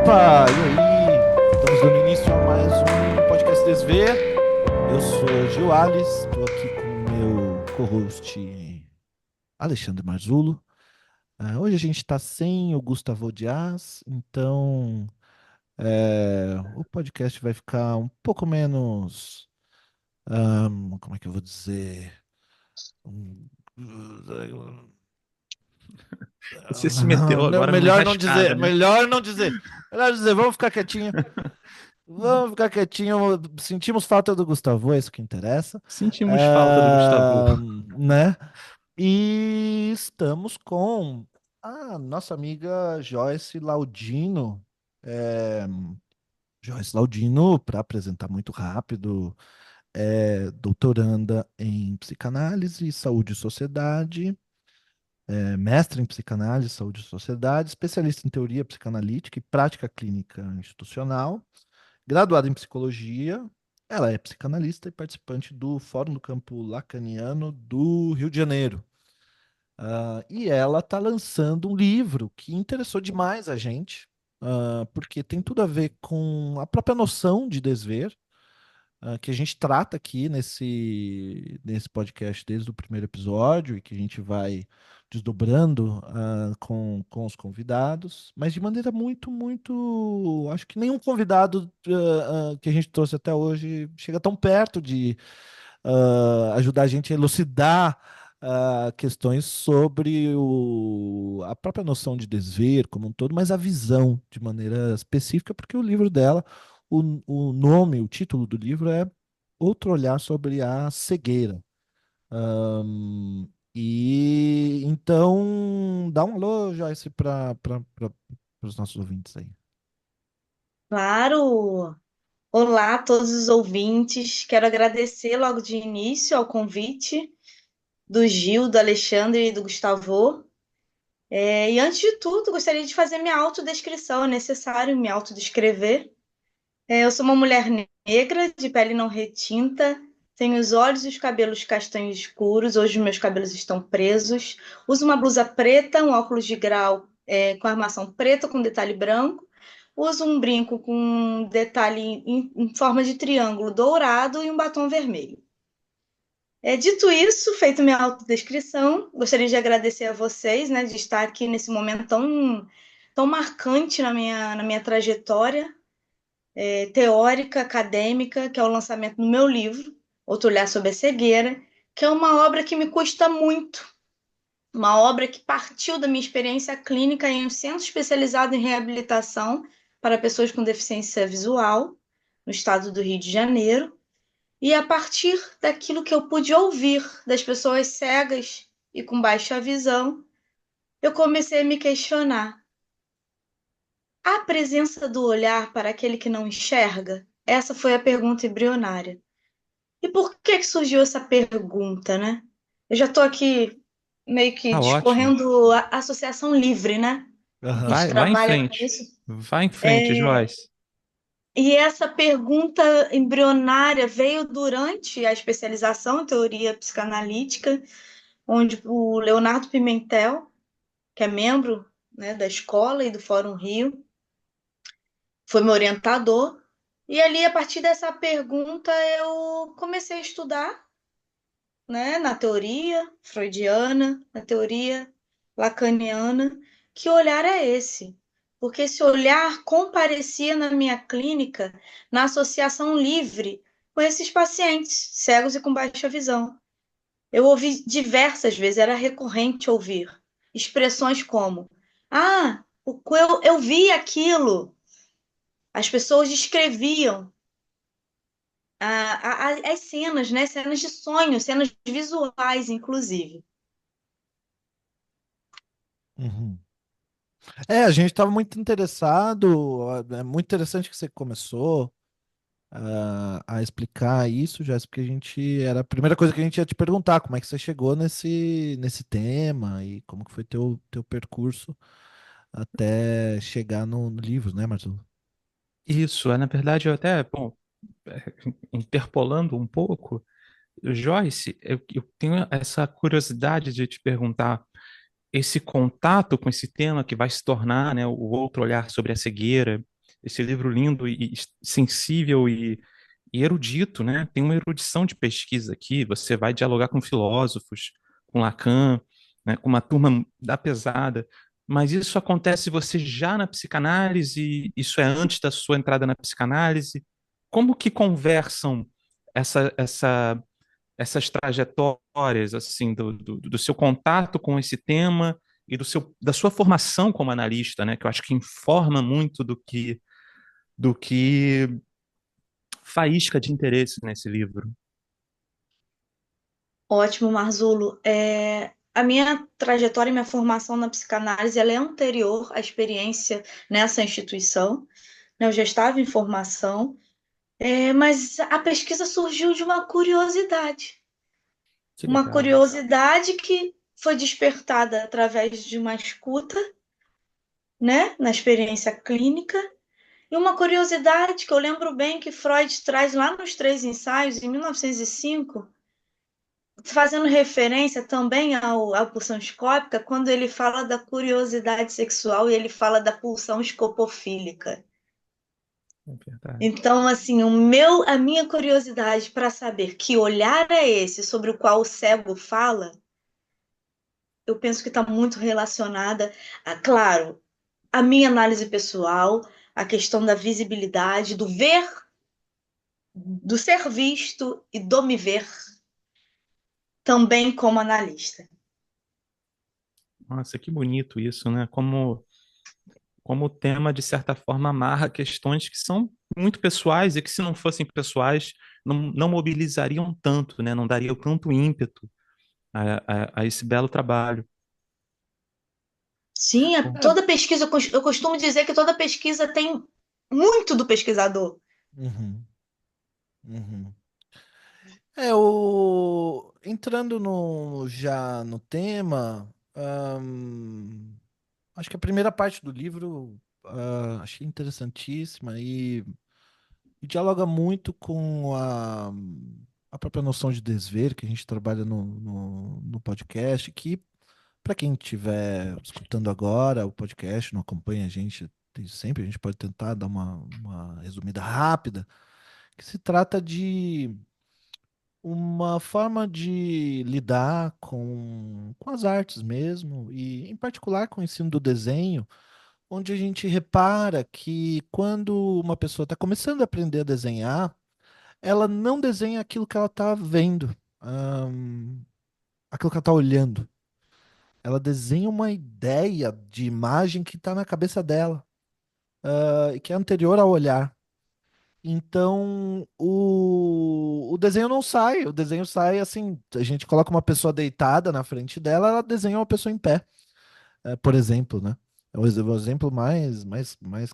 Opa, e aí? Estamos dando início a mais um podcast Desver. Eu sou Gil Alice, estou aqui com o meu co-host Alexandre Marzulo. Hoje a gente está sem o Gustavo Dias, então o podcast vai ficar um pouco menos, como é que eu vou dizer? Um, Você se meteu não, agora numa melhor não dizer, enrascada, né? melhor não dizer, melhor dizer, vamos ficar quietinho. Vamos ficar quietinho. Sentimos falta do Gustavo, é isso que interessa. Sentimos falta do Gustavo. Né? E estamos com a nossa amiga Joyce Laudino. É, Joyce Laudino, para apresentar muito rápido, é doutoranda em psicanálise, saúde e sociedade, mestre em psicanálise, saúde e sociedade, especialista em teoria psicanalítica e prática clínica institucional. Graduada em psicologia, ela é psicanalista e participante do Fórum do Campo Lacaniano do Rio de Janeiro. E ela está lançando um livro que interessou demais a gente, porque tem tudo a ver com a própria noção de desver, que a gente trata aqui nesse podcast desde o primeiro episódio e que a gente vai desdobrando com os convidados, mas de maneira muito, muito. Acho que nenhum convidado que a gente trouxe até hoje chega tão perto de ajudar a gente a elucidar questões sobre a própria noção de desver como um todo, mas a visão de maneira específica, porque o livro dela, o nome, o título do livro é Outro Olhar sobre a Cegueira. E então, dá um alô, Joyce, para os nossos ouvintes aí. Claro! Olá a todos os ouvintes. Quero agradecer logo de início ao convite do Gil, do Alexandre e do Gustavo. E antes de tudo, gostaria de fazer minha autodescrição. É necessário me autodescrever. Eu sou uma mulher negra, de pele não retinta, tenho os olhos e os cabelos castanhos escuros. Hoje meus cabelos estão presos. Uso uma blusa preta, um óculos de grau com armação preta com detalhe branco. Uso um brinco com um detalhe em forma de triângulo dourado e um batom vermelho. Dito isso, feito minha autodescrição, gostaria de agradecer a vocês, né, de estar aqui nesse momento tão marcante na minha trajetória teórica, acadêmica, que é o lançamento do meu livro, Outro Olhar sobre a Cegueira, que é uma obra que me custa muito, uma obra que partiu da minha experiência clínica em um centro especializado em reabilitação para pessoas com deficiência visual, no estado do Rio de Janeiro, e a partir daquilo que eu pude ouvir das pessoas cegas e com baixa visão, eu comecei a me questionar: a presença do olhar para aquele que não enxerga? Essa foi a pergunta embrionária. E por que surgiu essa pergunta, né? Eu já estou aqui meio que Tá ótimo. discorrendo a associação livre, né? A Aham. gente Vai em trabalha com frente. isso. Vai em frente, É, Joyce. e essa pergunta embrionária veio durante a especialização em teoria psicanalítica, onde o Leonardo Pimentel, que é membro, né, da escola e do Fórum Rio, foi meu orientador. E ali, a partir dessa pergunta, eu comecei a estudar, né, na teoria freudiana, na teoria lacaniana, que olhar é esse? Porque esse olhar comparecia na minha clínica na associação livre com esses pacientes cegos e com baixa visão. Eu ouvi diversas vezes, era recorrente ouvir expressões como: ah, eu vi aquilo. As pessoas descreviam as cenas, né? Cenas de sonho, cenas visuais, inclusive. Uhum. A gente estava muito interessado. É muito interessante que você começou a explicar isso, já porque a gente era a primeira coisa que a gente ia te perguntar, como é que você chegou nesse tema e como que foi teu percurso até chegar no livro, né, Marcelo? Isso, na verdade, eu até, bom, interpolando um pouco, Joyce, eu tenho essa curiosidade de te perguntar, esse contato com esse tema que vai se tornar, né, o outro olhar sobre a cegueira. esse livro lindo e sensível e erudito, né? Tem uma erudição de pesquisa aqui. Você vai dialogar com filósofos, com Lacan, né? Com uma turma da pesada. Mas isso acontece você já na psicanálise? Isso é antes da sua entrada na psicanálise? Como que conversam essa, essa, essas trajetórias assim do seu contato com esse tema e da sua formação como analista, né? Que eu acho que informa muito do que faísca de interesse nesse livro. Ótimo, Marzulo. A minha trajetória e minha formação na psicanálise ela é anterior à experiência nessa instituição, né? Eu já estava em formação, mas a pesquisa surgiu de Que uma legal. curiosidade que foi despertada através de uma escuta, né, na experiência clínica, e uma curiosidade que eu lembro bem que Freud traz lá nos Três Ensaios, em 1905, fazendo referência também à pulsão escópica, quando ele fala da curiosidade sexual e ele fala da pulsão escopofílica. É verdade. Então, assim, a minha curiosidade para saber que olhar é esse sobre o qual o cego fala, eu penso que está muito relacionada claro, a minha análise pessoal, a questão da visibilidade, do ver, do ser visto e do me ver também como analista. Nossa, que bonito isso, né? Como o tema, de certa forma, amarra questões que são muito pessoais e que, se não fossem pessoais, não mobilizariam tanto, né? Não dariam tanto ímpeto a esse belo trabalho. Sim, Bom, É, toda pesquisa, eu costumo dizer que toda pesquisa tem muito do pesquisador. uhum, uhum. Entrando já no tema, acho que a primeira parte do livro achei interessantíssima e dialoga muito com a própria noção de desver que a gente trabalha no podcast, que para quem estiver escutando agora o podcast, não acompanha a gente desde sempre, a gente pode tentar dar uma resumida rápida, que se trata de uma forma de lidar com as artes mesmo, e em particular com o ensino do desenho, onde a gente repara que quando uma pessoa está começando a aprender a desenhar, ela não desenha aquilo que ela está vendo, aquilo que ela está olhando. Ela desenha uma ideia de imagem que está na cabeça dela, e que é anterior ao olhar. Então, o desenho não sai, o desenho sai assim, a gente coloca uma pessoa deitada na frente dela, ela desenha uma pessoa em pé, por exemplo, né? É o exemplo mais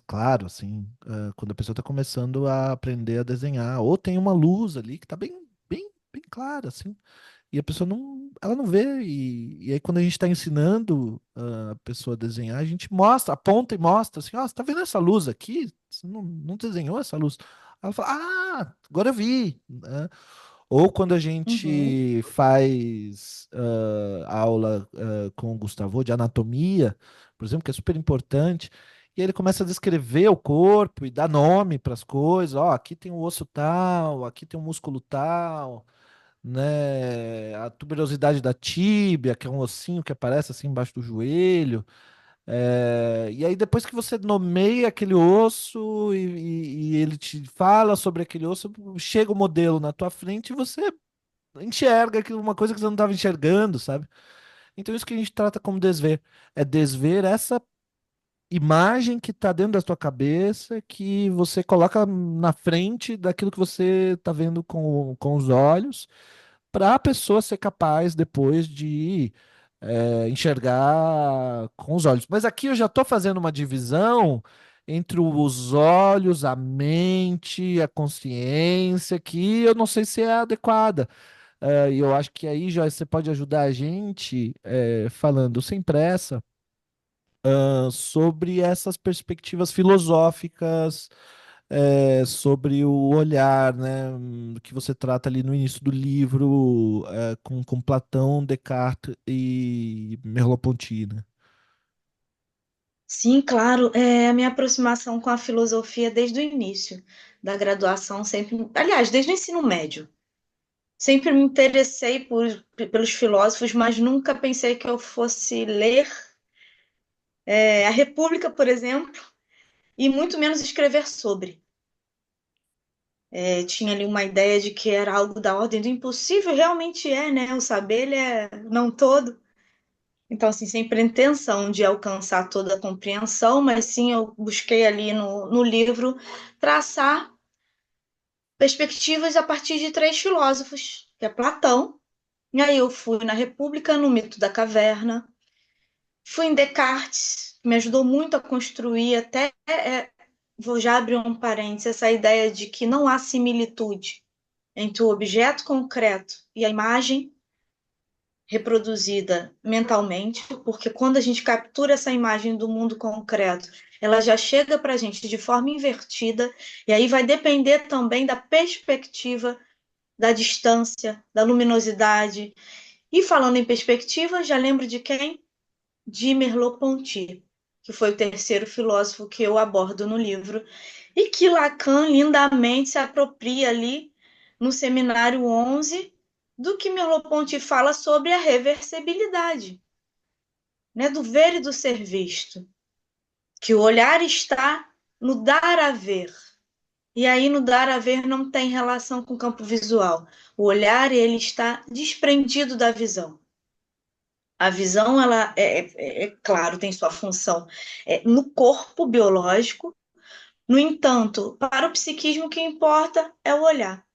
claro, assim, quando a pessoa está começando a aprender a desenhar, ou tem uma luz ali que está bem clara, assim, e a pessoa ela não vê, e aí quando a gente está ensinando a pessoa a desenhar, a gente mostra, aponta e mostra, assim, ó, você tá vendo essa luz aqui? Você não desenhou essa luz? Ela fala, ah, agora eu vi, né? Ou quando a Uhum, gente faz aula com o Gustavo de anatomia, por exemplo, que é super importante, e aí ele começa a descrever o corpo e dar nome para as coisas, ó, aqui tem um osso tal, aqui tem um músculo tal, né? A tuberosidade da tíbia, que é um ossinho que aparece assim embaixo do joelho. E aí, depois que você nomeia aquele osso e ele te fala sobre aquele osso, chega o modelo na tua frente e você enxerga aquilo, uma coisa que você não estava enxergando, sabe? Então, isso que a gente trata como desver. É desver essa imagem que está dentro da tua cabeça, que você coloca na frente daquilo que você está vendo com os olhos para a pessoa ser capaz depois de enxergar com os olhos. Mas aqui eu já estou fazendo uma divisão entre os olhos, a mente, a consciência, que eu não sei se é adequada. E eu acho que aí, Joyce, você pode ajudar a gente falando sem pressa sobre essas perspectivas filosóficas, sobre o olhar, né, que você trata ali no início do livro, com Platão, Descartes e Merleau-Ponty, né? Sim, claro, a minha aproximação com a filosofia desde o início da graduação, sempre, aliás, desde o ensino médio. Sempre me interessei pelos filósofos, mas nunca pensei que eu fosse ler a República, por exemplo, e muito menos escrever sobre. Tinha ali uma ideia de que era algo da ordem do impossível, realmente é, né? O saber, ele é não todo. Então, assim, sem pretensão de alcançar toda a compreensão, mas sim eu busquei ali no livro traçar perspectivas a partir de três filósofos, que é Platão, e aí eu fui na República, no Mito da Caverna, fui em Descartes, que me ajudou muito a construir até, vou já abrir um parênteses, essa ideia de que não há similitude entre o objeto concreto e a imagem reproduzida mentalmente, porque quando a gente captura essa imagem do mundo concreto, ela já chega para a gente de forma invertida, e aí vai depender também da perspectiva, da distância, da luminosidade. E falando em perspectiva, já lembro de quem? De Merleau-Ponty, que foi o terceiro filósofo que eu abordo no livro, e que Lacan lindamente se apropria ali no Seminário 11 do que Merleau-Ponty fala sobre a reversibilidade, né, do ver e do ser visto, que o olhar está no dar a ver. E aí no dar a ver não tem relação com o campo visual. O olhar, ele está desprendido da visão. A visão, ela claro, tem sua função no corpo biológico. No entanto, para o psiquismo, o que importa é o olhar.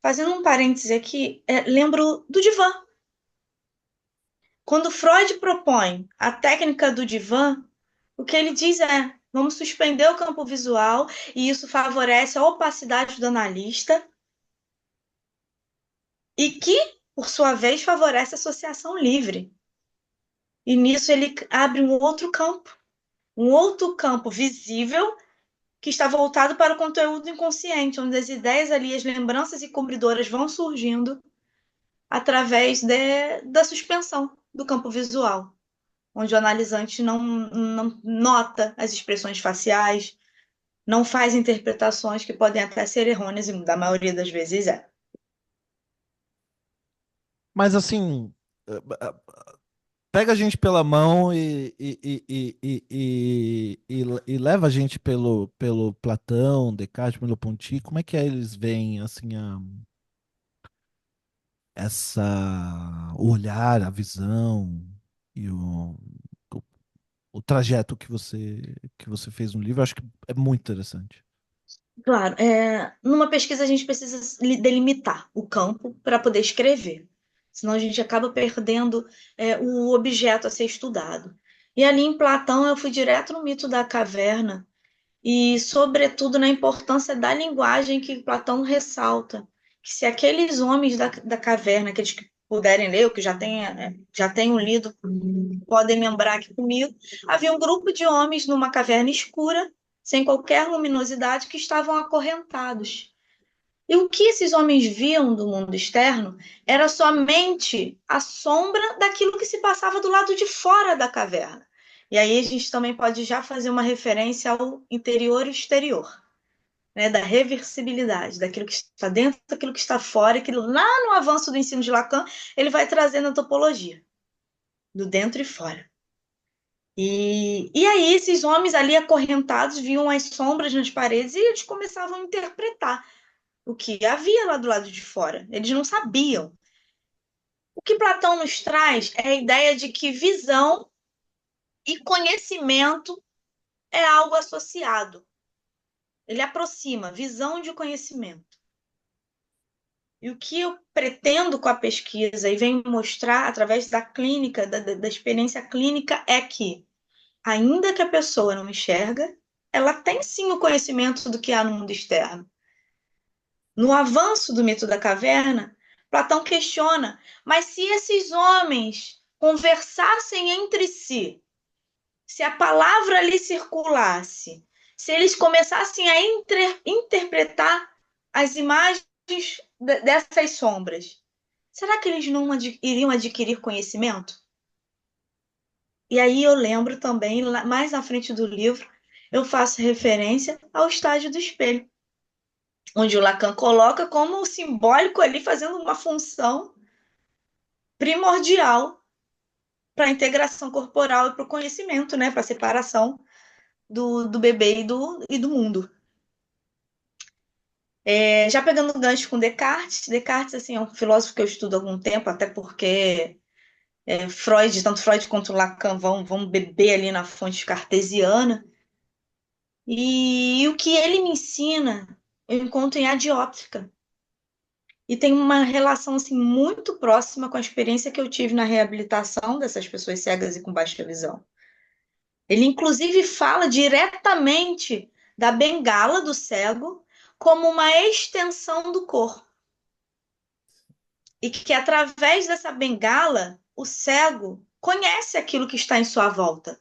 Fazendo um parêntese aqui, lembro do divã. Quando Freud propõe a técnica do divã, o que ele diz é: vamos suspender o campo visual, e isso favorece a opacidade do analista, e que, por sua vez, favorece a associação livre. E nisso ele abre um outro campo visível que está voltado para o conteúdo inconsciente, onde as ideias ali, as lembranças encobridoras vão surgindo através da suspensão do campo visual, onde o analisante não nota as expressões faciais, não faz interpretações que podem até ser errôneas, e da maioria das vezes é. Mas assim, pega a gente pela mão e leva a gente pelo Platão, Descartes, Merleau-Ponty. Como é que eles veem assim o olhar, a visão e o, o trajeto que você fez no livro? Eu acho que é muito interessante. Claro, numa pesquisa a gente precisa delimitar o campo para poder escrever, senão a gente acaba perdendo o objeto a ser estudado. E ali em Platão eu fui direto no mito da caverna e, sobretudo, na importância da linguagem que Platão ressalta, que se aqueles homens da caverna, aqueles que puderem ler, ou que já tenham lido, podem lembrar aqui comigo, havia um grupo de homens numa caverna escura, sem qualquer luminosidade, que estavam acorrentados. E o que esses homens viam do mundo externo era somente a sombra daquilo que se passava do lado de fora da caverna. E aí a gente também pode já fazer uma referência ao interior e exterior, né, da reversibilidade, daquilo que está dentro, daquilo que está fora, e que lá no avanço do ensino de Lacan, ele vai trazendo a topologia, do dentro e fora. E aí esses homens ali acorrentados viam as sombras nas paredes e eles começavam a interpretar o que havia lá do lado de fora. Eles não sabiam. O que Platão nos traz é a ideia de que visão e conhecimento é algo associado. Ele aproxima visão de conhecimento. E o que eu pretendo com a pesquisa e venho mostrar através da clínica, da experiência clínica, é que, ainda que a pessoa não enxerga, ela tem sim o conhecimento do que há no mundo externo. No avanço do mito da caverna, Platão questiona: mas se esses homens conversassem entre si, se a palavra ali circulasse, se eles começassem a interpretar as imagens dessas sombras, será que eles não iriam adquirir conhecimento? E aí eu lembro também, mais na frente do livro, eu faço referência ao estágio do espelho, onde o Lacan coloca como simbólico ali, fazendo uma função primordial para a integração corporal e para o conhecimento, né? Para a separação do bebê e do mundo. Já pegando o gancho com Descartes assim, é um filósofo que eu estudo há algum tempo, até porque Freud, tanto Freud quanto Lacan vão beber ali na fonte cartesiana. E o que ele me ensina, eu encontro em Adióptica. E tem uma relação assim, muito próxima com a experiência que eu tive na reabilitação dessas pessoas cegas e com baixa visão. Ele, inclusive, fala diretamente da bengala do cego como uma extensão do corpo. E que, através dessa bengala, o cego conhece aquilo que está em sua volta.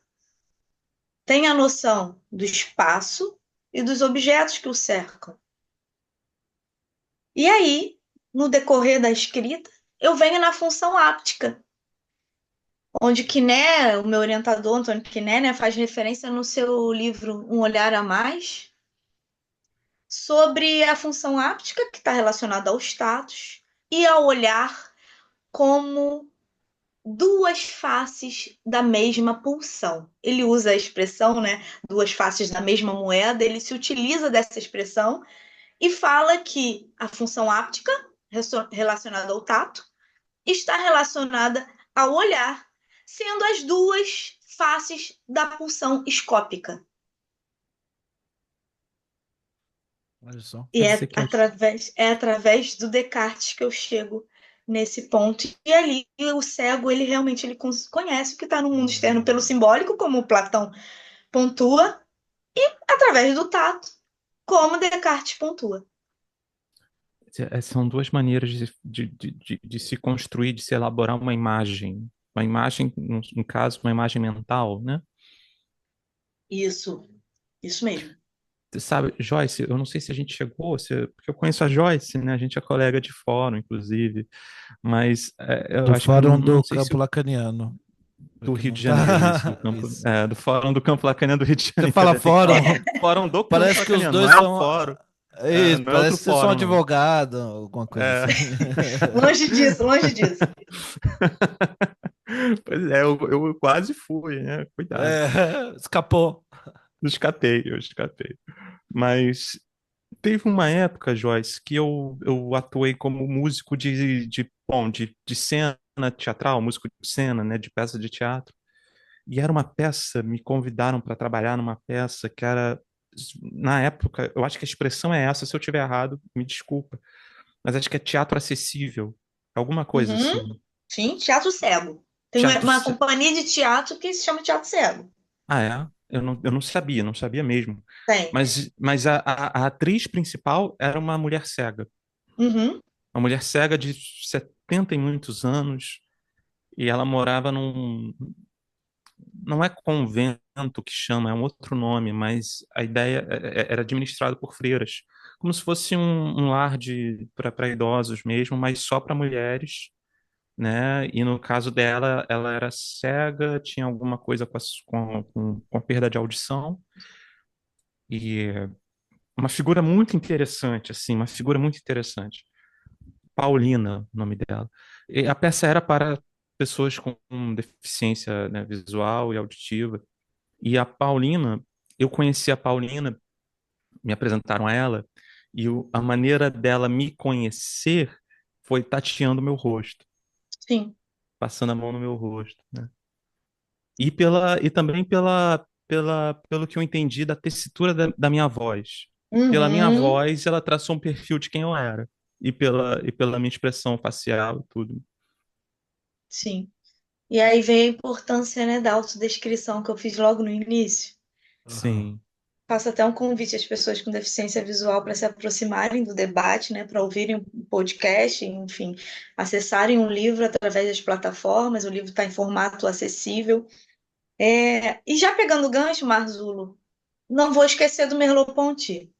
Tem a noção do espaço e dos objetos que o cercam. E aí, no decorrer da escrita, eu venho na função áptica, onde Quiné, o meu orientador, Antônio Quiné, né, faz referência no seu livro Um Olhar a Mais, sobre a função áptica, que está relacionada ao status, e ao olhar como duas faces da mesma pulsão. Ele usa a expressão, né, duas faces da mesma moeda, ele se utiliza dessa expressão e fala que a função áptica, relacionada ao tato, está relacionada ao olhar, sendo as duas faces da pulsão escópica. Olha só. E Quer dizer que através do Descartes que eu chego nesse ponto. E ali o cego, ele realmente conhece o que está no mundo externo pelo simbólico, como Platão pontua, e através do tato, como Descartes pontua. são duas maneiras de se construir, de se elaborar uma imagem. Uma imagem, no caso, uma imagem mental, né? Isso mesmo. Você sabe, Joyce, eu não sei se a gente chegou, porque eu conheço a Joyce, né? A gente é colega de fórum, inclusive, mas eu Do acho que eu não, Fórum não do sei se Campo Lacaniano. Pra do quem Rio não de Janeiro, isso, tá. Isso. do Fórum do Campo Lacaniano do Rio de Você Janeiro. fala Tem que falar fórum, Fórum do Campo parece que os Lacaniano, não dois é o são. fórum, Isso, não é outro parece que vocês são fórum, não. advogados, alguma coisa É. assim. Longe disso, longe disso. Pois é, eu quase fui, né? Cuidado. Escapou. Eu escapei. Mas teve uma época, Joyce, que eu atuei como músico de cena teatral, músico de cena, né, de peça de teatro. E era uma peça, me convidaram para trabalhar numa peça que era, na época, eu acho que a expressão é essa, se eu tiver errado, me desculpa, mas acho que é teatro acessível, alguma coisa Uhum. assim. Sim, teatro cego. Tem Teatro. uma companhia de teatro que se chama Teatro Cego. Ah, é? Eu não sabia, não sabia mesmo. Tem. Mas a atriz principal era uma mulher cega. Uhum. Uma mulher cega de 70 e muitos anos. E ela morava num. Não é convento que chama, é um outro nome, mas a ideia era administrado por freiras. Como se fosse um lar para idosos mesmo, mas só para mulheres, né? E no caso dela, ela era cega, tinha alguma coisa com a perda de audição. E uma figura muito interessante, assim, uma figura muito interessante. Paulina, o nome dela. E a peça era para pessoas com deficiência, né, visual e auditiva. E a Paulina, eu conheci a Paulina, me apresentaram a ela, e a maneira dela me conhecer foi tateando meu rosto, Sim. passando a mão no meu rosto, né? E também pelo que eu entendi da tessitura da minha voz. Pela minha Uhum. voz, ela traçou um perfil de quem eu era. E pela minha expressão facial e tudo. Sim. E aí vem a importância, né, da autodescrição que eu fiz logo no início. Aham. Sim, Faço até um convite às pessoas com deficiência visual para se aproximarem do debate, né, para ouvirem o podcast, enfim, acessarem o livro através das plataformas. O livro está em formato acessível. E já pegando o gancho, Marzulo, não vou esquecer do Merleau-Ponty.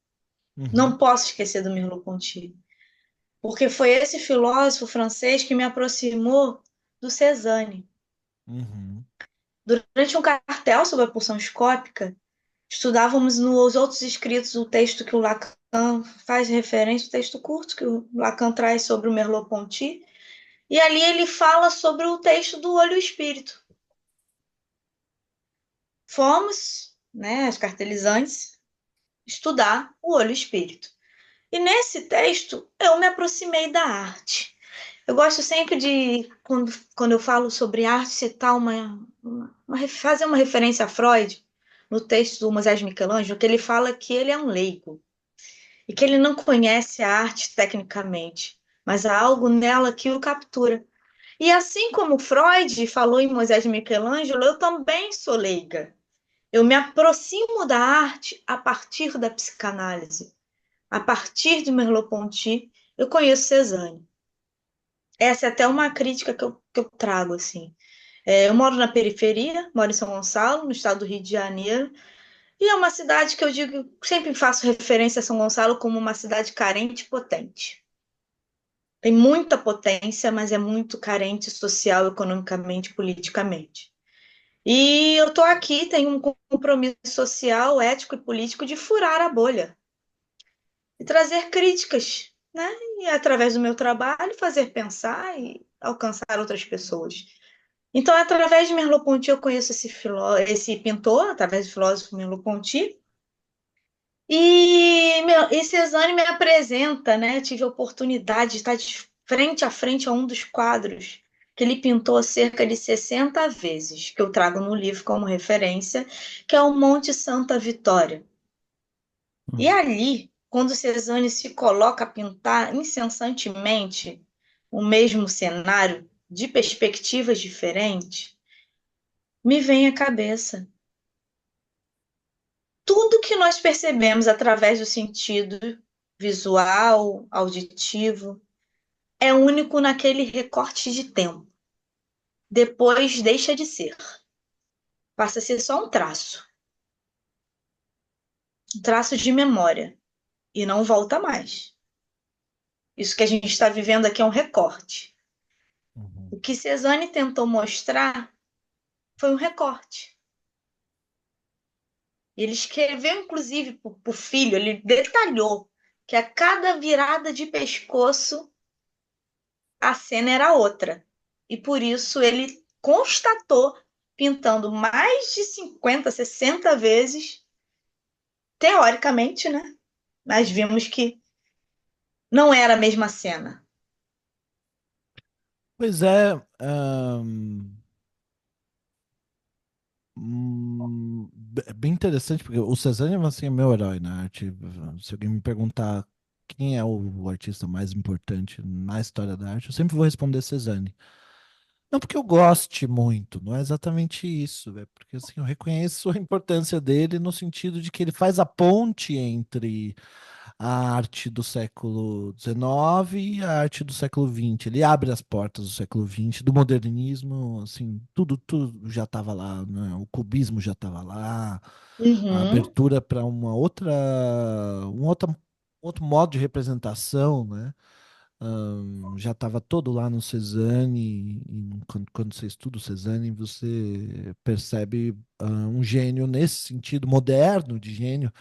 Uhum. Não posso esquecer do Merleau-Ponty, porque foi esse filósofo francês que me aproximou do Cézanne. Uhum. Durante um cartel sobre a pulsão escópica, estudávamos nos outros escritos o texto que o Lacan faz referência, o texto curto que o Lacan traz sobre o Merleau-Ponty, e ali ele fala sobre o texto do olho e espírito. Fomos, né, as cartelizantes, estudar o olho e espírito. E nesse texto eu me aproximei da arte. Eu gosto sempre de, quando eu falo sobre arte, citar fazer uma referência a Freud, no texto do Moisés Michelangelo, que ele fala que ele é um leigo e que ele não conhece a arte tecnicamente, mas há algo nela que o captura. E assim como Freud falou em Moisés Michelangelo, eu também sou leiga. Eu me aproximo da arte a partir da psicanálise. A partir de Merleau-Ponty, eu conheço Cézanne. Essa é até uma crítica que eu trago, assim. Eu moro na periferia, moro em São Gonçalo, no estado do Rio de Janeiro, e é uma cidade que eu digo, sempre faço referência a São Gonçalo como uma cidade carente e potente. Tem muita potência, mas é muito carente social, economicamente, politicamente. E eu estou aqui, tenho um compromisso social, ético e político de furar a bolha e trazer críticas, né? E através do meu trabalho fazer pensar e alcançar outras pessoas. Então, através de Merleau-Ponty, eu conheço esse pintor, através do filósofo Merleau-Ponty, e Cezanne me apresenta, né? Tive a oportunidade de estar de frente a frente a um dos quadros que ele pintou cerca de 60 vezes, que eu trago no livro como referência, que é o Monte Santa Vitória. E Uhum. ali, quando Cezanne se coloca a pintar incessantemente o mesmo cenário, de perspectivas diferentes, me vem à cabeça tudo que nós percebemos através do sentido visual, auditivo, é único naquele recorte de tempo. Depois deixa de ser. Passa a ser só um traço de memória, e não volta mais. Isso que a gente está vivendo aqui é um recorte. Uhum. O que Cezanne tentou mostrar foi um recorte. Ele escreveu, inclusive, para o filho, ele detalhou que a cada virada de pescoço a cena era outra. E por isso ele constatou, pintando mais de 50, 60 vezes, teoricamente, né? Mas vimos que não era a mesma cena. Pois é, é bem interessante, porque o Cezanne assim, é meu herói na arte. Se alguém me perguntar quem é o artista mais importante na história da arte, eu sempre vou responder Cezanne. Não porque eu goste muito, não é exatamente isso, é porque assim, eu reconheço a importância dele no sentido de que ele faz a ponte entre a arte do século XIX e a arte do século XX. Ele abre as portas do século XX, do modernismo, assim, tudo já estava lá, né? O cubismo já estava lá, a Uhum, abertura para um outro modo de representação, né? Já estava todo lá no Cezanne, e quando você estuda o Cezanne, você percebe um gênio nesse sentido moderno de gênio,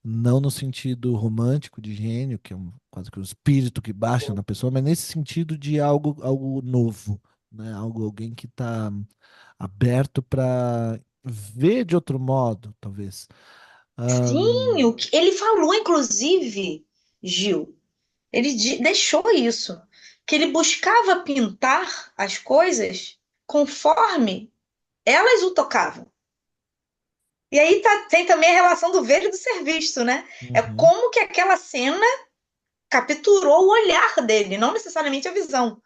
não no sentido romântico de gênio, que é quase que um espírito que baixa na pessoa, mas nesse sentido de algo novo, né? Alguém que está aberto para ver de outro modo, talvez. sim, Ahn, o que ele falou, inclusive, Gil, ele deixou isso, que ele buscava pintar as coisas conforme elas o tocavam. E aí tem também a relação do ver e do ser visto, né? É uhum, como que aquela cena capturou o olhar dele, não necessariamente a visão.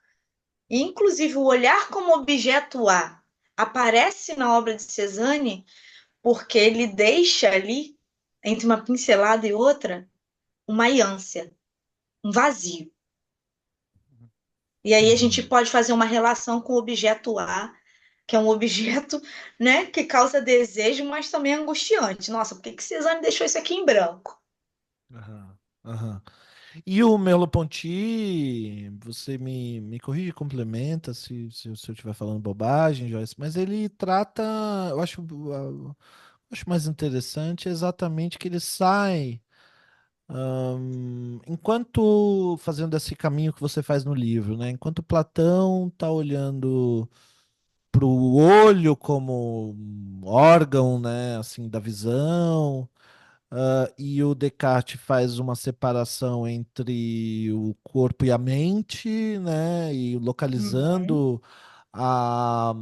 E, inclusive, o olhar como objeto A aparece na obra de Cezanne porque ele deixa ali, entre uma pincelada e outra, uma ânsia, um vazio. E aí a gente uhum. pode fazer uma relação com o objeto A, que é um objeto, né, que causa desejo, mas também é angustiante. Nossa, por que que Cezanne deixou isso aqui em branco? Aham, aham. E o Merleau-Ponty, você me corrige, complementa se eu estiver falando bobagem, Joyce, mas ele trata, eu acho mais interessante exatamente que ele sai, enquanto fazendo esse caminho que você faz no livro, né? Enquanto Platão está olhando para o olho como um órgão, né, assim, da visão. E o Descartes faz uma separação entre o corpo e a mente, né? E Uhum. localizando a,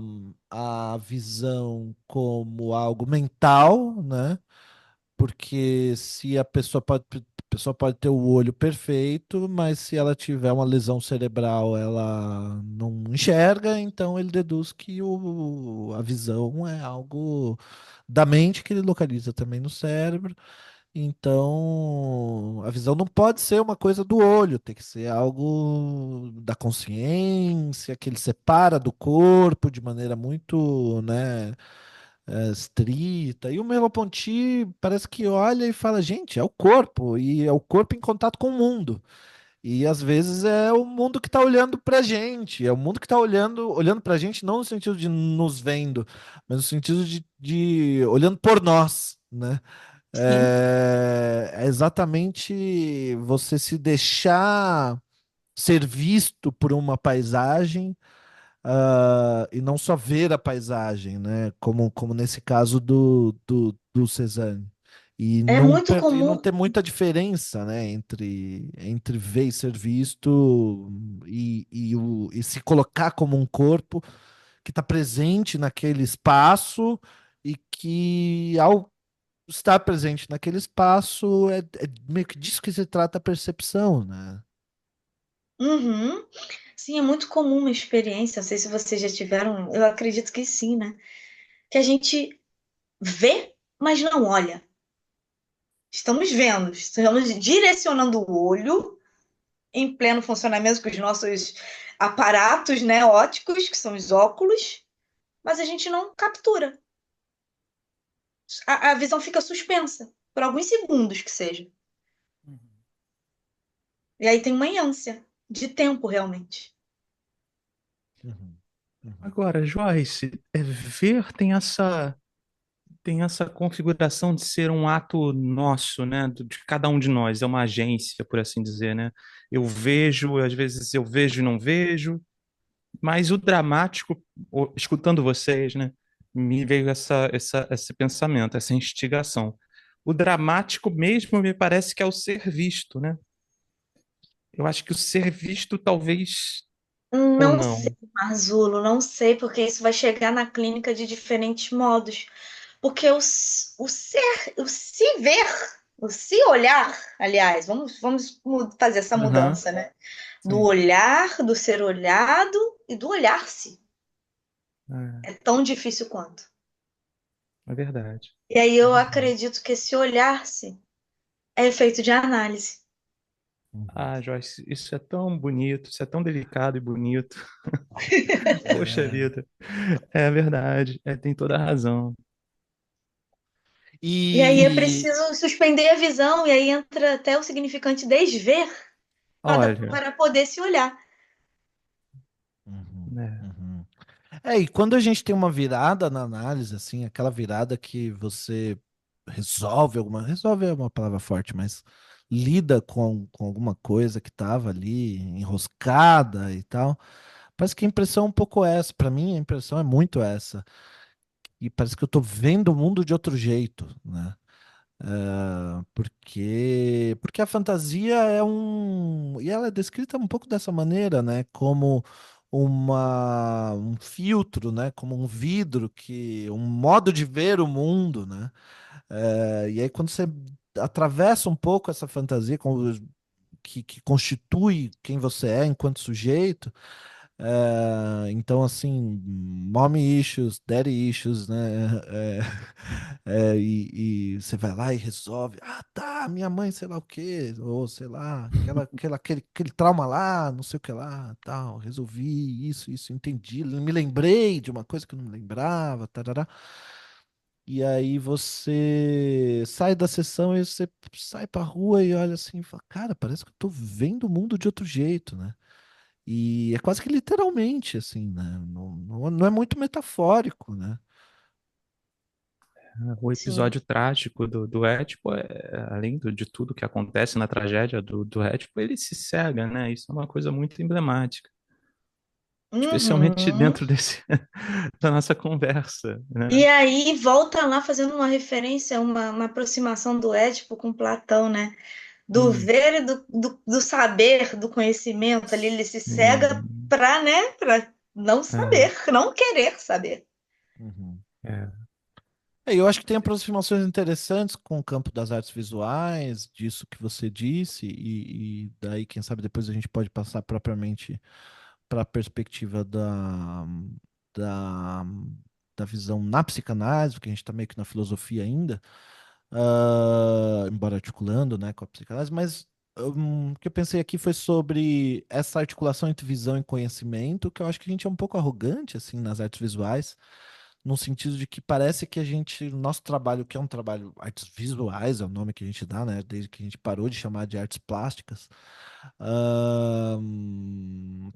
a visão como algo mental, né? Porque se a pessoa pode ter o olho perfeito, mas se ela tiver uma lesão cerebral, ela não enxerga, então ele deduz que a visão é algo da mente que ele localiza também no cérebro. Então, a visão não pode ser uma coisa do olho, tem que ser algo da consciência, que ele separa do corpo de maneira muito, né, estrita. E o Merleau-Ponty parece que olha e fala, gente, é o corpo, e é o corpo em contato com o mundo. E às vezes é o mundo que está olhando para a gente, é o mundo que está olhando para a gente, não no sentido de nos vendo, mas no sentido de olhando por nós, né? Sim. É exatamente você se deixar ser visto por uma paisagem, e não só ver a paisagem, né? Como nesse caso do Cézanne. É muito E não comum. ter muita diferença, né, entre ver e ser visto e se colocar como um corpo que está presente naquele espaço e que, ao estar presente naquele espaço, é meio que disso que se trata a percepção, né? Uhum. Sim, é muito comum uma experiência, não sei se vocês já tiveram, eu acredito que sim, né? Que a gente vê, mas não olha. Estamos vendo, estamos direcionando o olho em pleno funcionamento com os nossos aparatos, né, óticos, que são os óculos, mas a gente não captura. A visão fica suspensa por alguns segundos que seja. E aí tem uma ânsia de tempo realmente. Uhum, uhum, Agora, Joyce, ver tem essa configuração de ser um ato nosso, né, de cada um de nós, é uma agência, por assim dizer, né? Eu vejo, às vezes eu vejo e não vejo, mas o dramático, escutando vocês, né, me veio esse pensamento, essa instigação. O dramático mesmo me parece que é o ser visto, né? Eu acho que o ser visto talvez ou Não sei, não. Marzulo, não sei, porque isso vai chegar na clínica de diferentes modos. Porque o ser, o se ver, o se olhar, aliás, vamos fazer essa Aham, mudança, né? Do sim, olhar, do ser olhado e do olhar-se. é, É tão difícil quanto. é verdade. E aí É eu verdade. acredito que esse olhar-se é efeito de análise. uhum. Ah, Joyce, isso é tão bonito, isso é tão delicado e bonito. Poxa É. vida. É verdade, tem toda a razão. E aí é E preciso suspender a visão, e aí entra até o significante desver Olha, para poder se olhar. uhum, né? uhum. E quando a gente tem uma virada na análise, assim, aquela virada que você resolve é uma palavra forte, mas lida com alguma coisa que estava ali enroscada e tal, parece que a impressão é um pouco essa. Para mim, a impressão é muito essa. E parece que eu tô vendo o mundo de outro jeito, né? Porque a fantasia é e ela é descrita um pouco dessa maneira, né? Como um filtro, né? Como um vidro, um modo de ver o mundo, né? E aí quando você atravessa um pouco essa fantasia que constitui quem você é enquanto sujeito, então, assim, mommy issues, daddy issues, né? É, e você vai lá e resolve. Ah, tá, minha mãe, sei lá o quê, ou sei lá, aquele trauma lá, não sei o que lá, tal. Resolvi isso, entendi. Me lembrei de uma coisa que eu não me lembrava, tarará. E aí você sai da sessão e você sai pra rua e olha assim e fala, cara, parece que eu tô vendo o mundo de outro jeito, né? E é quase que literalmente, assim, né? Não é muito metafórico, né? O Sim. episódio trágico do Édipo, além de tudo que acontece na tragédia do Édipo, ele se cega, né? Isso é uma coisa muito emblemática, especialmente Uhum. dentro da nossa conversa, E né? aí volta lá fazendo uma referência, uma aproximação do Édipo com Platão, né? Do Hum, ver e do saber, do conhecimento ali, ele se cega Sim, para, né, para não é, saber, não querer saber. uhum. é. Eu acho que tem aproximações interessantes com o campo das artes visuais, disso que você disse, e daí, quem sabe, depois a gente pode passar propriamente para a perspectiva da, da visão na psicanálise, porque a gente está meio que na filosofia ainda, embora articulando, né, com a psicanálise, mas o que eu pensei aqui foi sobre essa articulação entre visão e conhecimento, que eu acho que a gente é um pouco arrogante, assim, nas artes visuais, no sentido de que parece que a gente, nosso trabalho, que é um trabalho, artes visuais é o nome que a gente dá, né, desde que a gente parou de chamar de artes plásticas,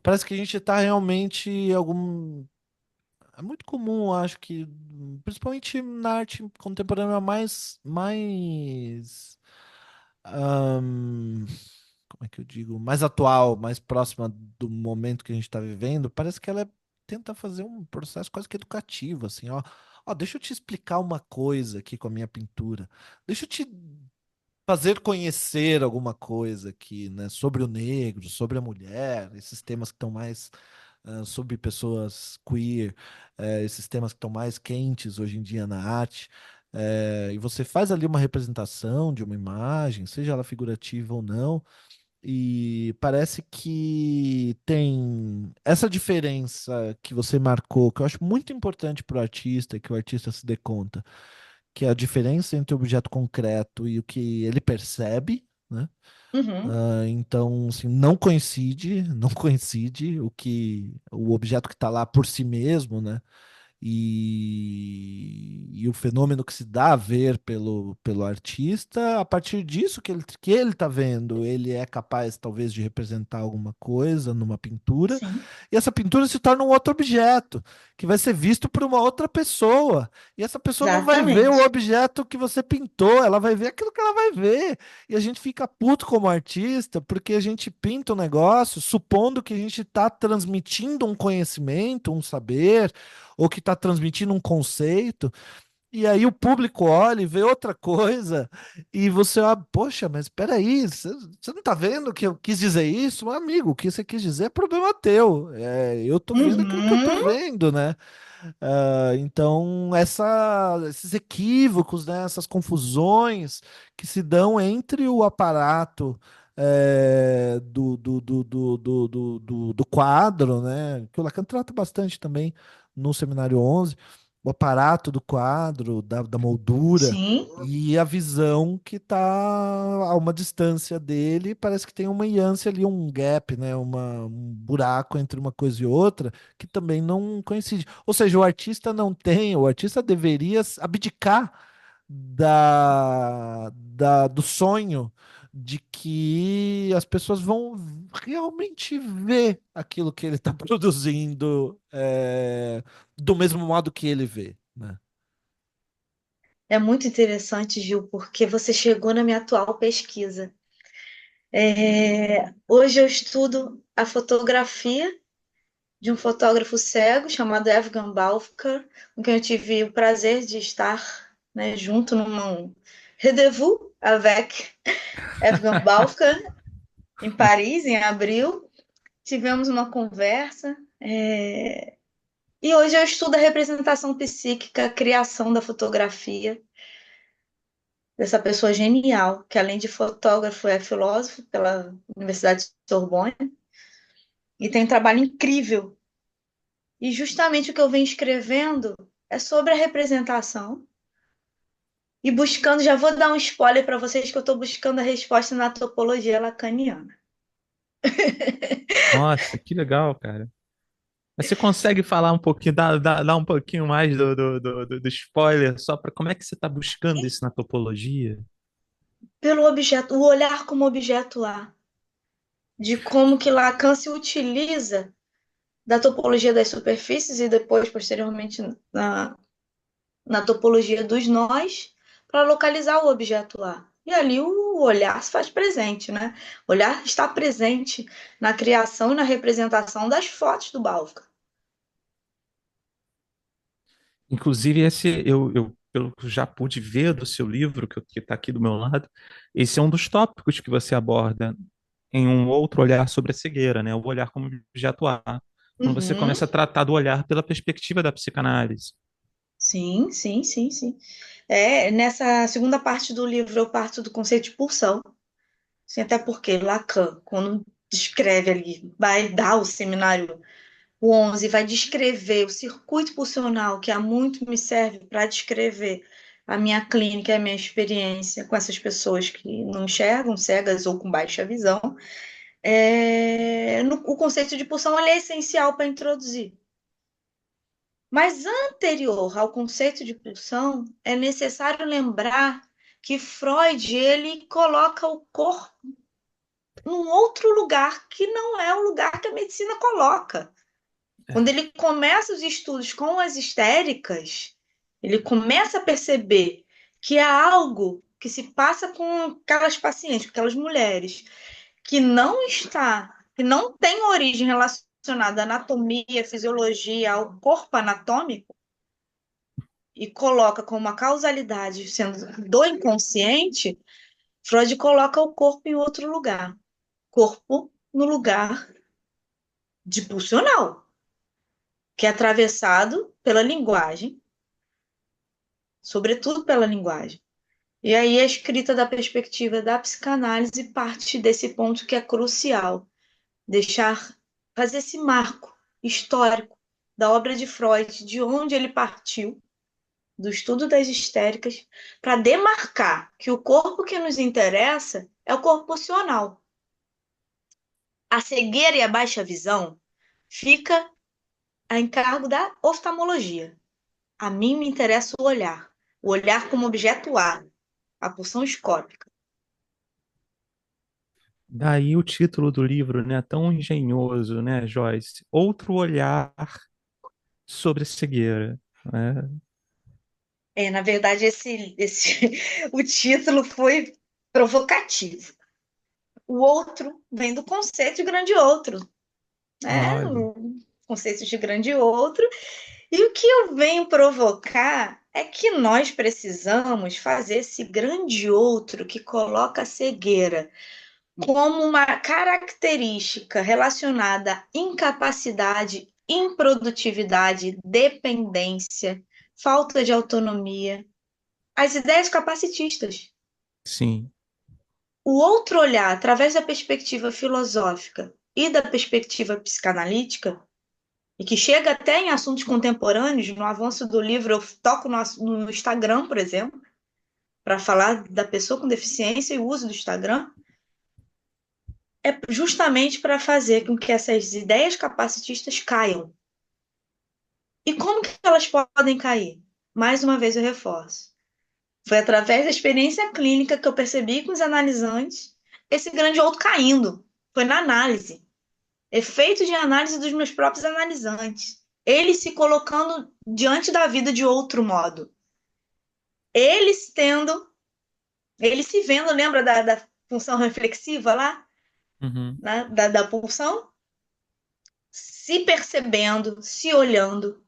parece que a gente está realmente em algum. É muito comum, acho que, principalmente na arte contemporânea ahn, como é que eu digo, mais atual, mais próxima do momento que a gente está vivendo, parece que ela tenta fazer um processo quase que educativo, assim, ó. Ó, deixa eu te explicar uma coisa aqui com a minha pintura. Deixa eu te fazer conhecer alguma coisa aqui, né, sobre o negro, sobre a mulher, esses temas que estão mais sobre pessoas queer, esses temas que estão mais quentes hoje em dia na arte. E você faz ali uma representação de uma imagem, seja ela figurativa ou não, e parece que tem essa diferença que você marcou, que eu acho muito importante para o artista, que o artista se dê conta, que é a diferença entre o objeto concreto e o que ele percebe, né? Uhum. Então, assim, não coincide, não coincide o objeto que está lá por si mesmo, né? E o fenômeno que se dá a ver pelo artista, a partir disso que ele está vendo, ele é capaz talvez de representar alguma coisa numa pintura, Sim, e essa pintura se torna um outro objeto, que vai ser visto por uma outra pessoa, e essa pessoa não vai ver o exatamente. objeto que você pintou, ela vai ver aquilo que ela vai ver, e a gente fica puto como artista, porque a gente pinta um negócio supondo que a gente está transmitindo um conhecimento, um saber, ou que está transmitindo um conceito, e aí o público olha e vê outra coisa, e você, poxa, mas espera aí, você não está vendo que eu quis dizer isso? Meu amigo, o que você quis dizer é problema teu. Eu estou vendo aquilo que eu estou Uhum. vendo, né? Então, esses equívocos, né, essas confusões que se dão entre o aparato do quadro, né, que o Lacan trata bastante também no Seminário 11, o aparato do quadro, da moldura, Sim, e a visão que está a uma distância dele, parece que tem uma iância ali, um gap, né, um buraco entre uma coisa e outra, que também não coincide. Ou seja, o artista deveria abdicar do sonho de que as pessoas vão realmente ver aquilo que ele está produzindo do mesmo modo que ele vê, né? é muito interessante, Gil, porque você chegou na minha atual pesquisa. Hoje eu estudo a fotografia de um fotógrafo cego chamado Evgen Balfker, com quem eu tive o prazer de estar, né, junto num rendezvous avec Evgen Balfker, em Paris, em abril. Tivemos uma conversa. E hoje eu estudo a representação psíquica, a criação da fotografia dessa pessoa genial, que além de fotógrafo é filósofo pela Universidade de Sorbonne e tem um trabalho incrível. E justamente o que eu venho escrevendo é sobre a representação e buscando, já vou dar um spoiler para vocês que eu estou buscando a resposta na topologia lacaniana. Nossa, que legal, cara. Mas você consegue falar um pouquinho, dar um pouquinho mais do spoiler, só para como é que você está buscando isso na topologia? Pelo objeto, o olhar como objeto lá, de como que Lacan se utiliza da topologia das superfícies e depois, posteriormente, na topologia dos nós, para localizar o objeto lá. E ali o olhar se faz presente, né? O olhar está presente na criação e na representação das fotos do Bálvaro. Inclusive, pelo que eu já pude ver do seu livro, que está aqui do meu lado, esse é um dos tópicos que você aborda em um outro olhar sobre a cegueira, né? O olhar como objeto A. Quando você Uhum. começa a tratar do olhar pela perspectiva da psicanálise. Sim, sim, sim, sim. Nessa segunda parte do livro eu parto do conceito de pulsão. Sim, até porque Lacan, quando descreve ali, vai dar o seminário o 11, vai descrever o circuito pulsional, que há muito me serve para descrever a minha clínica e a minha experiência com essas pessoas que não enxergam, cegas ou com baixa visão. O conceito de pulsão ele é essencial para introduzir. Mas anterior ao conceito de pulsão, é necessário lembrar que Freud ele coloca o corpo num outro lugar que não é o lugar que a medicina coloca. Quando É, ele começa os estudos com as histéricas, ele começa a perceber que há algo que se passa com aquelas pacientes, com aquelas mulheres, que não tem origem relacionada à anatomia, fisiologia, ao corpo anatômico, e coloca como uma causalidade sendo do inconsciente, Freud coloca o corpo em outro lugar. Corpo no lugar de pulsional, que é atravessado pela linguagem, sobretudo pela linguagem. E aí a escrita da perspectiva da psicanálise parte desse ponto que é crucial, fazer esse marco histórico da obra de Freud, de onde ele partiu, do estudo das histéricas, para demarcar que o corpo que nos interessa é o corpo pulsional. A cegueira e a baixa visão fica a encargo da oftalmologia. A mim me interessa o olhar como objeto a pulsão escópica. daí o título do livro, né? Tão engenhoso, né, Joyce? Outro olhar sobre a cegueira, né? Na verdade, o título foi provocativo. O outro vem do conceito de grande outro, né? Olha, O conceito de grande outro. E o que eu venho provocar é que nós precisamos fazer esse grande outro que coloca a cegueira como uma característica relacionada à incapacidade, improdutividade, dependência, falta de autonomia, as ideias capacitistas. sim. O outro olhar, através da perspectiva filosófica e da perspectiva psicanalítica, e que chega até em assuntos contemporâneos, no avanço do livro, eu toco no Instagram, por exemplo, para falar da pessoa com deficiência e o uso do Instagram, é justamente para fazer com que essas ideias capacitistas caiam. E como que elas podem cair? Mais uma vez eu reforço. Foi através da experiência clínica que eu percebi com os analisantes esse grande outro caindo. Foi na análise. Efeito de análise dos meus próprios analisantes. Eles se colocando diante da vida de outro modo. Eles tendo, eles se vendo, lembra da função reflexiva lá? Uhum. Né? Da pulsão? Se percebendo, se olhando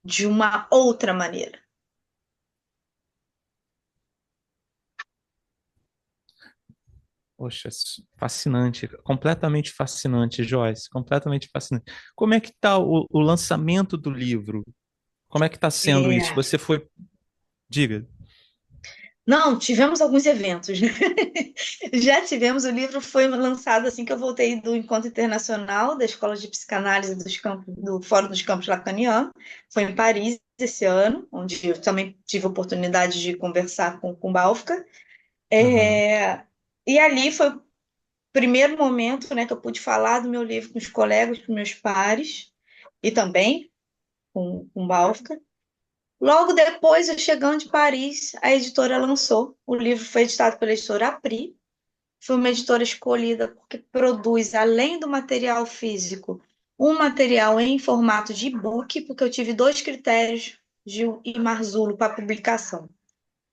de uma outra maneira. Poxa, fascinante, completamente fascinante, Joyce, completamente fascinante. Como é que está o lançamento do livro? Como é que está sendo isso? É. Você foi, diga. Não, tivemos alguns eventos, né? Já tivemos, o livro foi lançado assim que eu voltei do Encontro Internacional da Escola de Psicanálise do Fórum dos Campos Lacaniano. Foi em Paris esse ano, onde eu também tive a oportunidade de conversar com o Balfka. Aham. E ali foi o primeiro momento, né, que eu pude falar do meu livro com os colegas, com meus pares. e também com Bálfica. Logo depois, eu chegando de Paris, a editora lançou. O livro foi editado pela editora Apri. Foi uma editora escolhida porque produz, além do material físico, um material em formato de e-book, porque eu tive dois critérios, Gil e Marzulo, para publicação.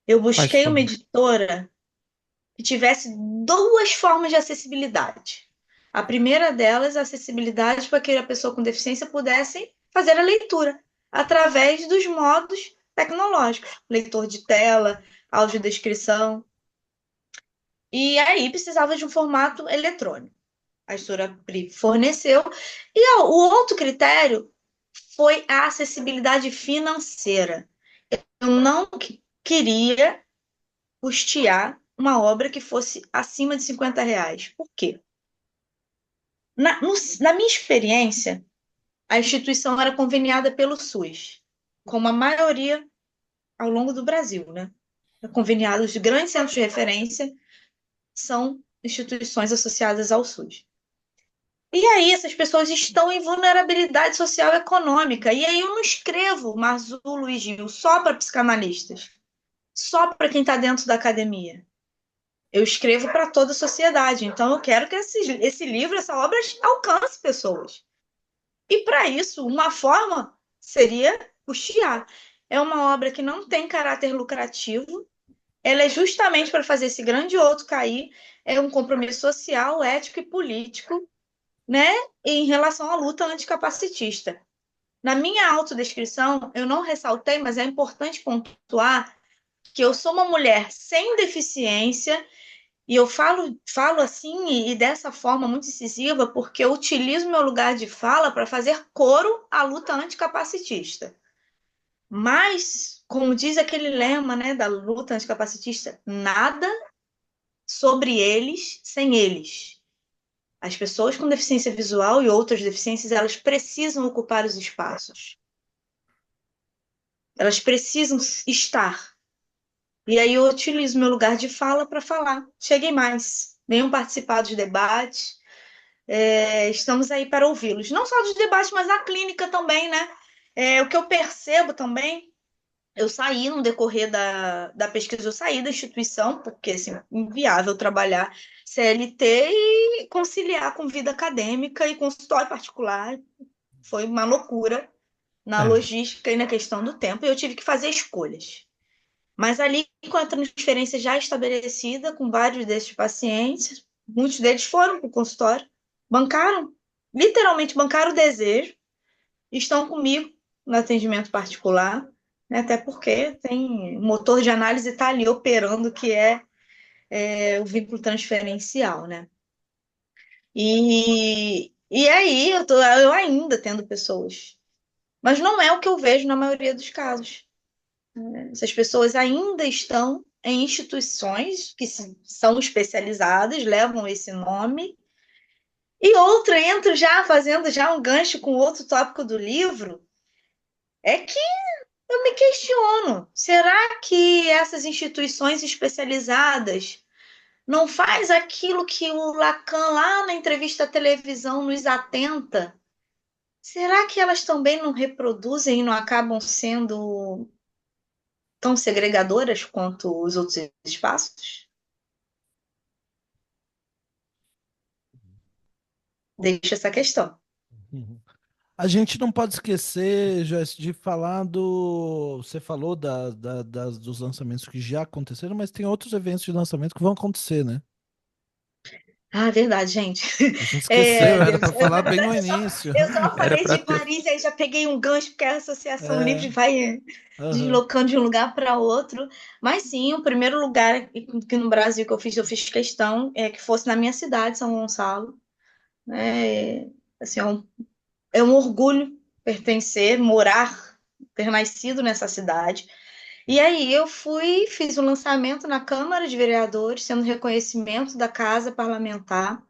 Eu Quais busquei uma foram? editora que tivesse duas formas de acessibilidade. A primeira delas, a acessibilidade para que a pessoa com deficiência pudesse fazer a leitura através dos modos tecnológicos, leitor de tela, audiodescrição. E aí precisava de um formato eletrônico. A editora Pri forneceu. E o outro critério foi a acessibilidade financeira. Eu não queria custear uma obra que fosse acima de R$ 50. Por quê? Na minha experiência, a instituição era conveniada pelo SUS, como a maioria ao longo do Brasil, né? Conveniados de grandes centros de referência são instituições associadas ao SUS. E aí, essas pessoas estão em vulnerabilidade social e econômica. E aí, eu não escrevo Marzulo e Gil só para psicanalistas, só para quem está dentro da academia. Eu escrevo para toda a sociedade. Então, eu quero que esse livro, essa obra, alcance pessoas. E para isso, uma forma seria custear. É uma obra que não tem caráter lucrativo, ela é justamente para fazer esse grande outro cair, é um compromisso social, ético e político, né, em relação à luta anticapacitista. Na minha autodescrição, eu não ressaltei, mas é importante pontuar que eu sou uma mulher sem deficiência e eu falo assim e dessa forma muito incisiva porque eu utilizo meu lugar de fala para fazer coro à luta anticapacitista. Mas, como diz aquele lema, né, da luta anticapacitista, nada sobre eles sem eles. As pessoas com deficiência visual e outras deficiências, elas precisam ocupar os espaços. Elas precisam estar. E aí eu utilizo meu lugar de fala para falar. Cheguei mais. Venham participar dos debates. Estamos aí para ouvi-los. Não só dos debates, mas na clínica também, né? O que eu percebo também, eu saí no decorrer da pesquisa, eu saí da instituição, porque assim, inviável trabalhar CLT e conciliar com vida acadêmica e consultório particular. Foi uma loucura na É, logística e na questão do tempo, e eu tive que fazer escolhas. Mas ali, com a transferência já estabelecida, com vários desses pacientes, muitos deles foram para o consultório, bancaram, literalmente bancaram o desejo, estão comigo no atendimento particular, né, até porque tem o motor de análise está ali operando, que é o vínculo transferencial, né? E aí eu ainda tendo pessoas, mas não é o que eu vejo na maioria dos casos. Essas pessoas ainda estão em instituições que são especializadas, levam esse nome, e outra entra já fazendo já um gancho com outro tópico do livro, é que eu me questiono, será que essas instituições especializadas não faz aquilo que o Lacan lá na entrevista à televisão nos atenta? Será que elas também não reproduzem e não acabam sendo tão segregadoras quanto os outros espaços? Deixa essa questão. Uhum. A gente não pode esquecer, Joyce, de falar do. Você falou dos lançamentos que já aconteceram, mas tem outros eventos de lançamento que vão acontecer, né? Ah, verdade, gente. A gente esqueceu, É, era para na falar bem no verdade, início. eu só era falei para de ter. Paris, aí já peguei um gancho, porque a Associação Livre É, vai aham. deslocando de um lugar para outro. Mas sim, o primeiro lugar que no Brasil que eu fiz questão é que fosse na minha cidade, São Gonçalo. Assim, é um orgulho pertencer, morar, ter nascido nessa cidade. E aí eu fiz o lançamento na Câmara de Vereadores, sendo reconhecimento da Casa Parlamentar,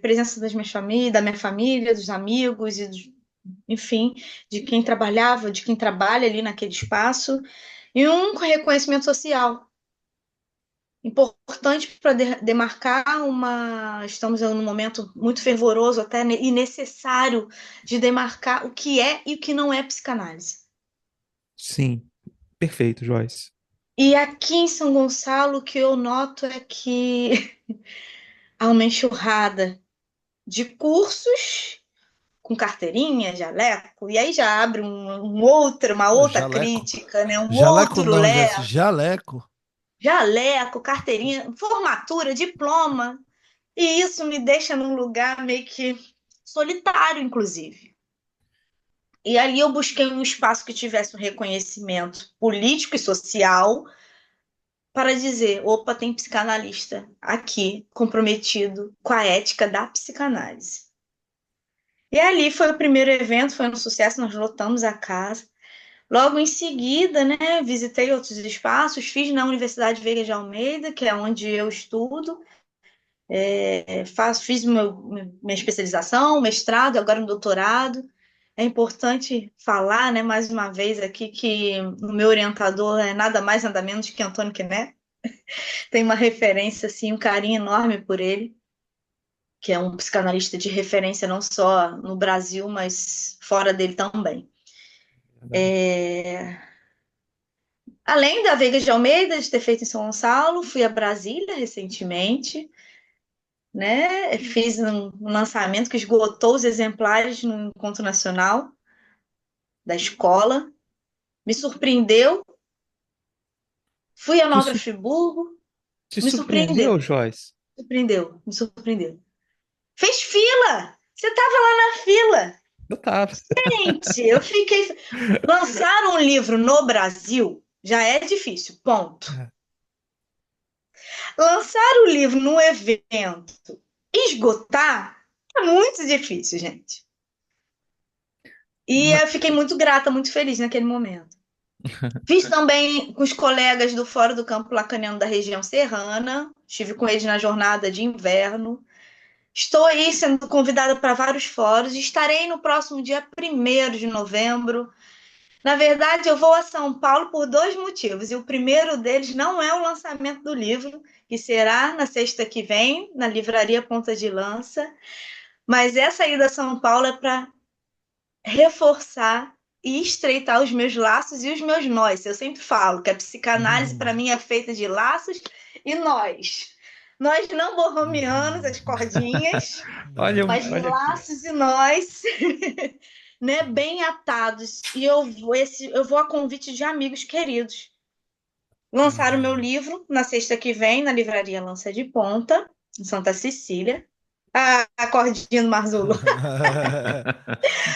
presença da minha família, dos amigos enfim, de quem trabalhava, de quem trabalha ali naquele espaço, e um reconhecimento social. importante para demarcar uma. Estamos em um momento muito fervoroso até e necessário de demarcar o que é e o que não é psicanálise. Sim, perfeito, Joyce. E aqui em São Gonçalo, o que eu noto é que há uma enxurrada de cursos com carteirinha, jaleco, e aí já abre uma outra Jaleco. crítica, né? Um Jaleco outro não, Joyce, jaleco. jaleco, carteirinha, formatura, diploma. E isso me deixa num lugar meio que solitário, inclusive. E ali eu busquei um espaço que tivesse um reconhecimento político e social para dizer: opa, tem psicanalista aqui comprometido com a ética da psicanálise. E ali foi o primeiro evento, foi um sucesso, nós lotamos a casa. Logo em seguida, né, visitei outros espaços, fiz na Universidade Veiga de Almeida, que é onde eu estudo, fiz minha especialização, mestrado, agora um doutorado. É importante falar, né, mais uma vez aqui, que o meu orientador é nada mais, nada menos que Antônio Quiné. Tem uma referência, assim, um carinho enorme por ele, que é um psicanalista de referência não só no Brasil, mas fora dele também. É... Além da Veiga de Almeida, de ter feito em São Gonçalo, fui a Brasília recentemente, né? Fiz um lançamento que esgotou os exemplares no Encontro Nacional da escola. Me surpreendeu. Fui a Te, Nova su- Friburgo, te me surpreendeu, surpreendeu, Joyce? surpreendeu, me surpreendeu. Fez fila! Você estava lá na fila. Eu tava. Gente, eu fiquei. Lançar um livro no Brasil já é difícil, ponto. Lançar o livro num evento, esgotar, é muito difícil, gente. E Ma- eu fiquei muito grata, muito feliz naquele momento. Fiz também com os colegas do Fórum do Campo Lacaniano da região serrana, estive com eles na jornada de inverno. Estou aí sendo convidada para vários fóruns e estarei no próximo dia 1º de novembro. Na verdade, eu vou a São Paulo por dois motivos. E o primeiro deles não é o lançamento do livro, que será na sexta que vem, na Livraria Ponta de Lança. Mas essa ida a São Paulo é para reforçar e estreitar os meus laços e os meus nós. Eu sempre falo que a psicanálise, para mim, é feita de laços e nós. Nós não borromeanos, as cordinhas, Olha, mas de olha aqui. laços e nós, né, bem atados. E eu vou a convite de amigos queridos. Lançar o meu livro na sexta que vem, na Livraria Lança de Ponta, em Santa Cecília. A cordinha do Marzulu.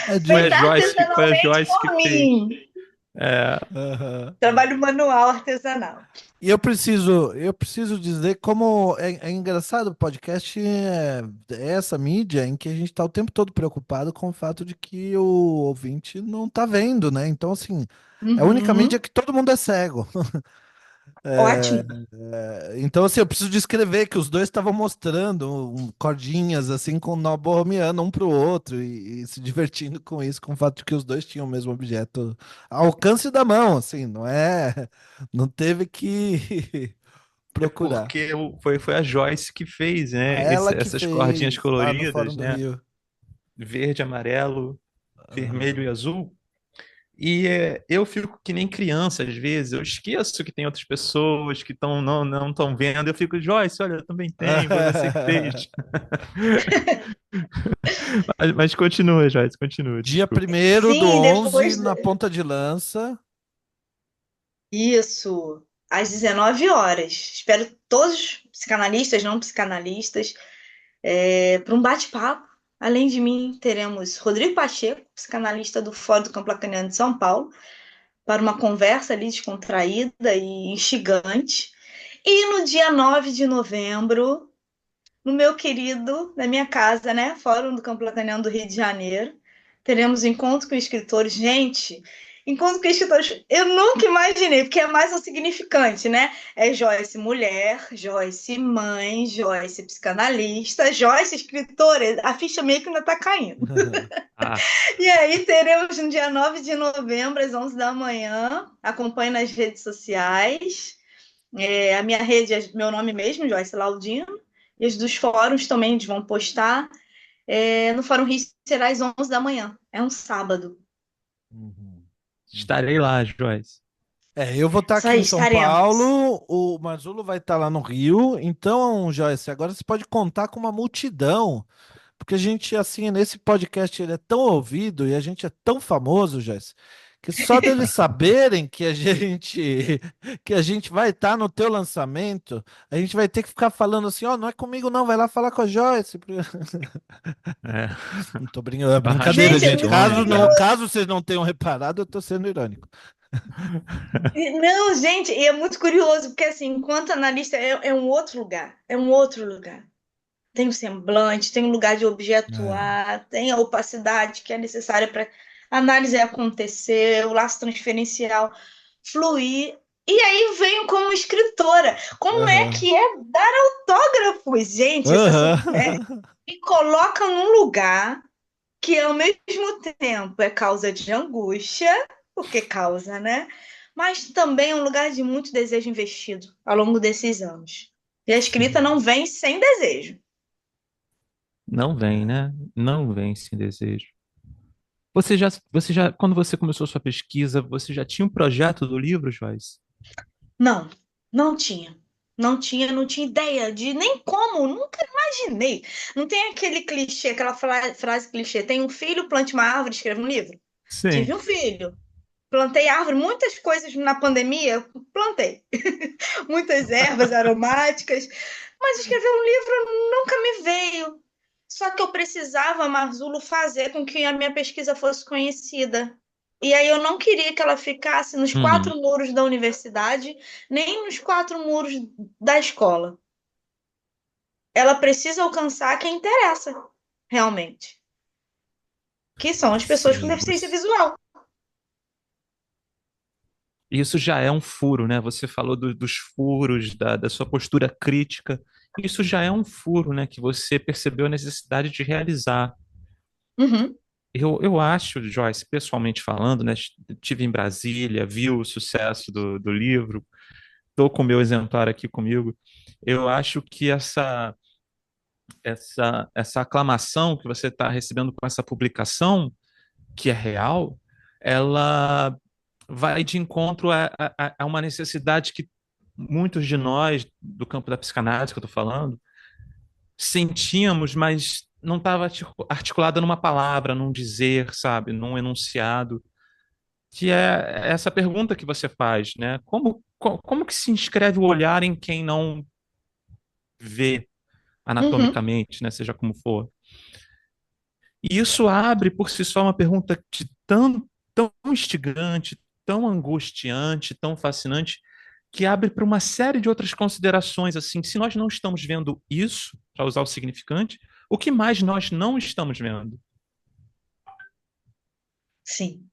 É Feita Foi a artesanalmente Joyce que por fez. mim. É, Aham. Trabalho manual artesanal. E eu preciso dizer como é engraçado o podcast é essa mídia em que a gente está o tempo todo preocupado com o fato de que o ouvinte não está vendo, né? Então, assim, é a única mídia Uhum. que todo mundo é cego. Ótimo. Então, assim, eu preciso descrever que os dois estavam mostrando cordinhas, assim, com nó borromeando um pro outro e se divertindo com isso, com o fato de que os dois tinham o mesmo objeto ao alcance da mão, assim, não é? Não teve que é procurar. porque foi a Joyce que fez, né? Ela que Essas cordinhas fez lá no coloridas, Fórum do né? Rio. Verde, amarelo, vermelho e Aham. azul. E eu fico que nem criança às vezes. Eu esqueço que tem outras pessoas que não estão vendo. Eu fico, Joyce, olha, eu também tenho, foi você que fez. Mas continua, Joyce, continua, Dia desculpa. 1º do 11 Sim, na Ponta de Lança. isso, às 19 horas. Espero todos os psicanalistas, não psicanalistas, para um bate-papo. Além de mim, teremos Rodrigo Pacheco, psicanalista do Fórum do Campo Lacaniano de São Paulo, para uma conversa ali descontraída e instigante. E no dia 9 de novembro, no meu querido, na minha casa, né? Fórum do Campo Lacaniano do Rio de Janeiro. Teremos encontro com escritores. Gente, encontro com escritores, eu nunca imaginei, porque é mais um significante, né? É Joyce mulher, Joyce mãe, Joyce psicanalista, Joyce escritora. A ficha meio que ainda tá caindo. Ah, E aí teremos no dia 9 de novembro, às 11 da manhã. Acompanhe nas redes sociais. A minha rede é meu nome mesmo, Joyce Laudino, e os dos fóruns também eles vão postar. No Fórum Rio será às 11 da manhã, é um sábado. Uhum. Muito Estarei bem. lá, Joyce. Eu vou estar Isso aqui aí, em São estaremos. Paulo, o Marzulo vai estar lá no Rio. Então, Joyce, agora você pode contar com uma multidão, porque a gente, assim, nesse podcast ele é tão ouvido e a gente é tão famoso, Joyce, que só deles saberem que a gente que a gente vai estar no teu lançamento, a gente vai ter que ficar falando assim, ó, não é comigo não, vai lá falar com a Joyce. É. Não tô brincando, é Barra de brincadeira, Gente, é gente. muito reuniões, né? Caso vocês não tenham reparado, eu tô sendo irônico. Não, gente, e é muito curioso, porque assim, enquanto analista é um outro lugar, é um outro lugar. Tem o semblante, tem o lugar de objeto É. A, tem a opacidade que é necessária para a análise acontecer, o laço transferencial fluir. E aí venho como escritora. Como é Aham. que é dar autógrafos, gente? Aham. Me coloca num lugar que ao mesmo tempo é causa de angústia, porque causa, né? Mas também é um lugar de muito desejo investido ao longo desses anos. E a escrita não Sim. vem sem desejo. Não vem, né? Não vem sem desejo. Quando você começou sua pesquisa, você já tinha um projeto do livro, Joyce? Não, não tinha. Não tinha ideia de nem como, nunca imaginei. Não tem aquele clichê, aquela frase clichê: tem um filho, plante uma árvore, escreva um livro. Sim. Tive um filho, plantei árvore, muitas coisas na pandemia, eu plantei. Muitas ervas aromáticas, mas escrever um livro nunca me veio. Só que eu precisava, Marzulo, fazer com que a minha pesquisa fosse conhecida. E aí eu não queria que ela ficasse nos Uhum. quatro muros da universidade, nem nos quatro muros da escola. Ela precisa alcançar quem interessa, realmente, que são as pessoas com Sim, deficiência visual. isso já é um furo, né? Você falou dos furos, da sua postura crítica. Isso já é um furo, né? Que você percebeu a necessidade de realizar. Uhum, Eu acho, Joyce, pessoalmente falando, né? Estive em Brasília, vi o sucesso do livro, estou com o meu exemplar aqui comigo. Eu acho que essa aclamação que você está recebendo com essa publicação, que é real, ela vai de encontro a uma necessidade que muitos de nós, do campo da psicanálise que eu estou falando, sentíamos, mas não estava articulada numa palavra, num dizer, sabe, num enunciado, que é essa pergunta que você faz, né? Como que se inscreve o olhar em quem não vê uhum, anatomicamente, né, seja como for? E isso abre por si só uma pergunta tão instigante, tão angustiante, tão fascinante, que abre para uma série de outras considerações, assim, se nós não estamos vendo isso, para usar o significante, o que mais nós não estamos vendo? sim.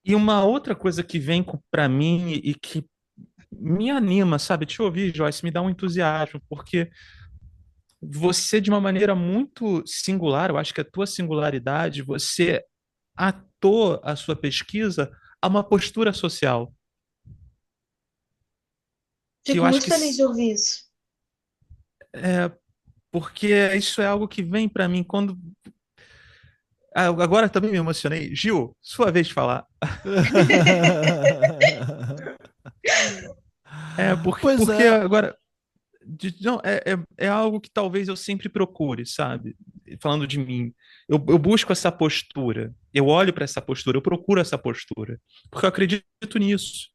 E uma outra coisa que vem para mim e que me anima, sabe, te ouvir, Joyce, me dá um entusiasmo, porque você, de uma maneira muito singular, eu acho que a tua singularidade, você atou a sua pesquisa a uma postura social, que eu Fico acho muito que feliz de ouvir isso. é porque isso é algo que vem para mim quando. Agora também me emocionei. Gil, sua vez de falar. Pois Porque é. agora. Não, é algo que talvez eu sempre procure, sabe? Falando de mim. Eu busco essa postura. Eu olho para essa postura, eu procuro essa postura. Porque eu acredito nisso.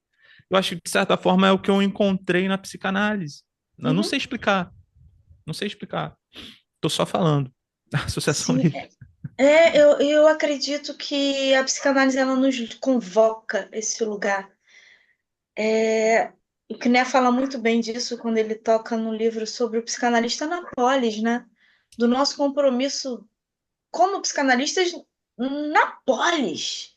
Eu acho que, de certa forma, é o que eu encontrei na psicanálise. Eu não Uhum. sei explicar. Não sei explicar. Tô só falando. Associação Sim, livre. eu acredito que a psicanálise ela nos convoca esse lugar. O Kné fala muito bem disso quando ele toca no livro sobre o psicanalista na polis, né? Do nosso compromisso como psicanalistas na polis.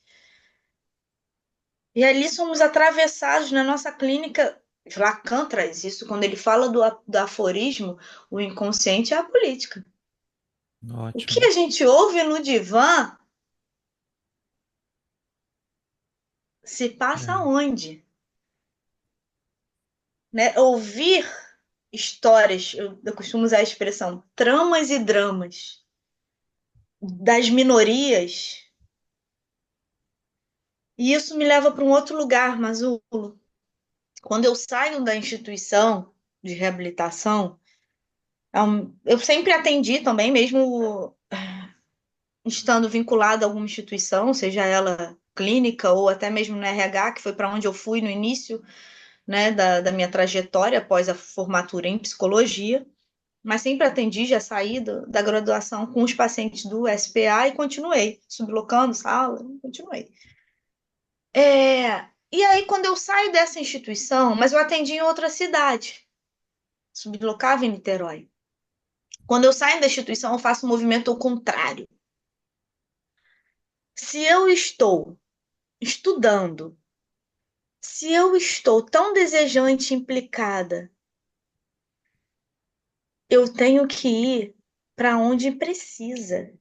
E ali somos atravessados na nossa clínica. Lacan traz isso quando ele fala do aforismo, o inconsciente é a política. O que Ótimo. a gente ouve no divã se passa É. onde? né? Ouvir histórias, eu costumo usar a expressão tramas e dramas das minorias, e isso me leva para um outro lugar, Masulo. Quando eu saio da instituição de reabilitação, eu sempre atendi também, mesmo estando vinculada a alguma instituição, seja ela clínica ou até mesmo no RH, que foi para onde eu fui no início, né, da minha trajetória após a formatura em psicologia, mas sempre atendi, já saí da graduação com os pacientes do SPA e continuei, sublocando sala, continuei. E aí, quando eu saio dessa instituição, mas eu atendi em outra cidade, sublocava em Niterói. Quando eu saio da instituição, eu faço um movimento ao contrário. Se eu estou estudando, se eu estou tão desejante e implicada, eu tenho que ir para onde precisa.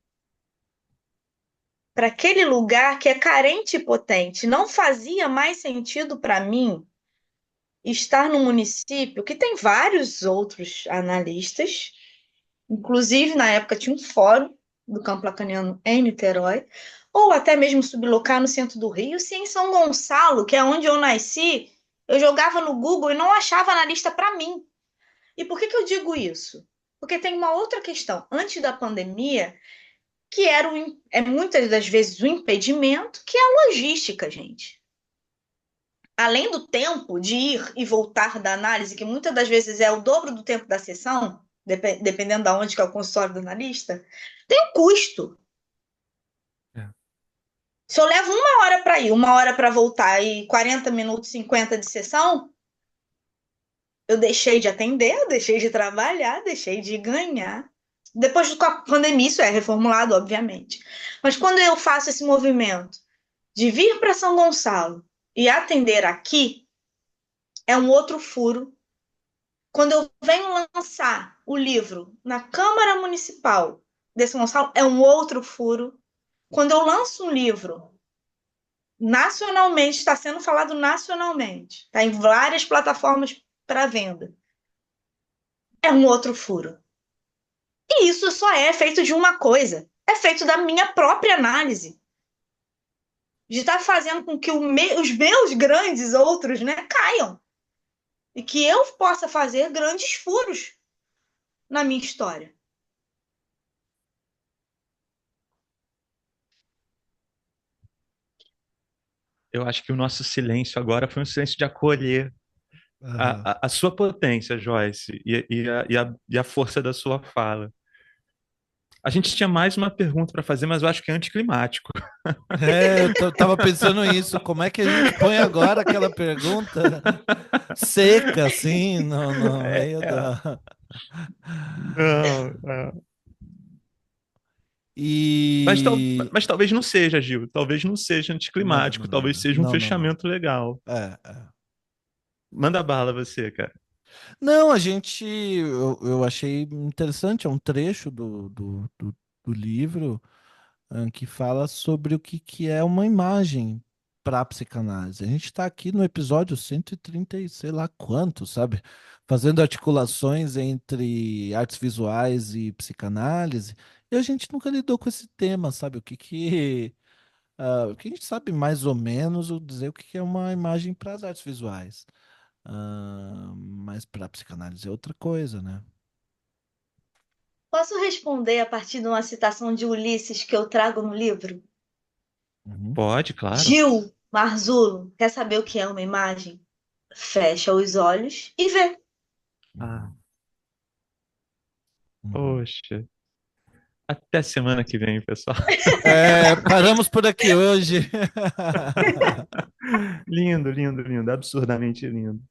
Para aquele lugar que é carente e potente. Não fazia mais sentido para mim estar no município que tem vários outros analistas, inclusive na época tinha um fórum do Campo Lacaniano em Niterói, ou até mesmo sublocar no centro do Rio, se em São Gonçalo, que é onde eu nasci, eu jogava no Google e não achava analista para mim. E por que eu digo isso? Porque tem uma outra questão. Antes da pandemia, que era muitas das vezes o impedimento, que é a logística, gente. Além do tempo de ir e voltar da análise, que muitas das vezes é o dobro do tempo da sessão, dependendo de onde que é o consultório do analista, tem um custo. É. Se eu levo 1 hora para ir, 1 hora para voltar e 40 minutos, 50 de sessão, eu deixei de atender, eu deixei de trabalhar, deixei de ganhar. Depois da pandemia, isso é reformulado, obviamente. Mas quando eu faço esse movimento de vir para São Gonçalo e atender aqui, é um outro furo. Quando eu venho lançar o livro na Câmara Municipal de São Gonçalo, é um outro furo. Quando eu lanço um livro nacionalmente, está sendo falado nacionalmente, está em várias plataformas para venda, é um outro furo. E isso só é feito de uma coisa, é feito da minha própria análise. De estar fazendo com que os meus grandes outros, né, caiam. E que eu possa fazer grandes furos na minha história. Eu acho que o nosso silêncio agora foi um silêncio de acolher Aham. a sua potência, Joyce, e a força da sua fala. A gente tinha mais uma pergunta para fazer, mas eu acho que é anticlimático. Tava pensando isso. Como é que a gente põe agora aquela pergunta seca, assim, no É, meio é. da. Não, não. E. Mas talvez não seja, Gil. Talvez não seja Não, anticlimático. não, Talvez seja um não, não, não. fechamento legal. É. Manda bala você, cara. Não, a gente. Eu achei interessante, é um trecho do livro que fala sobre o que é uma imagem para a psicanálise. A gente está aqui no episódio 130 e sei lá quanto, sabe? Fazendo articulações entre artes visuais e psicanálise, e a gente nunca lidou com esse tema, sabe? O que a gente sabe mais ou menos o dizer o que é uma imagem para as artes visuais. Mas para a psicanálise é outra coisa, né? Posso responder a partir de uma citação de Ulisses que eu trago no livro? Uhum, Pode, claro. Gil Marzulo, quer saber o que é uma imagem? Fecha os olhos e vê. Ah, uhum. poxa. Até semana que vem, pessoal. Paramos por aqui hoje. Lindo, lindo, lindo. Absurdamente lindo.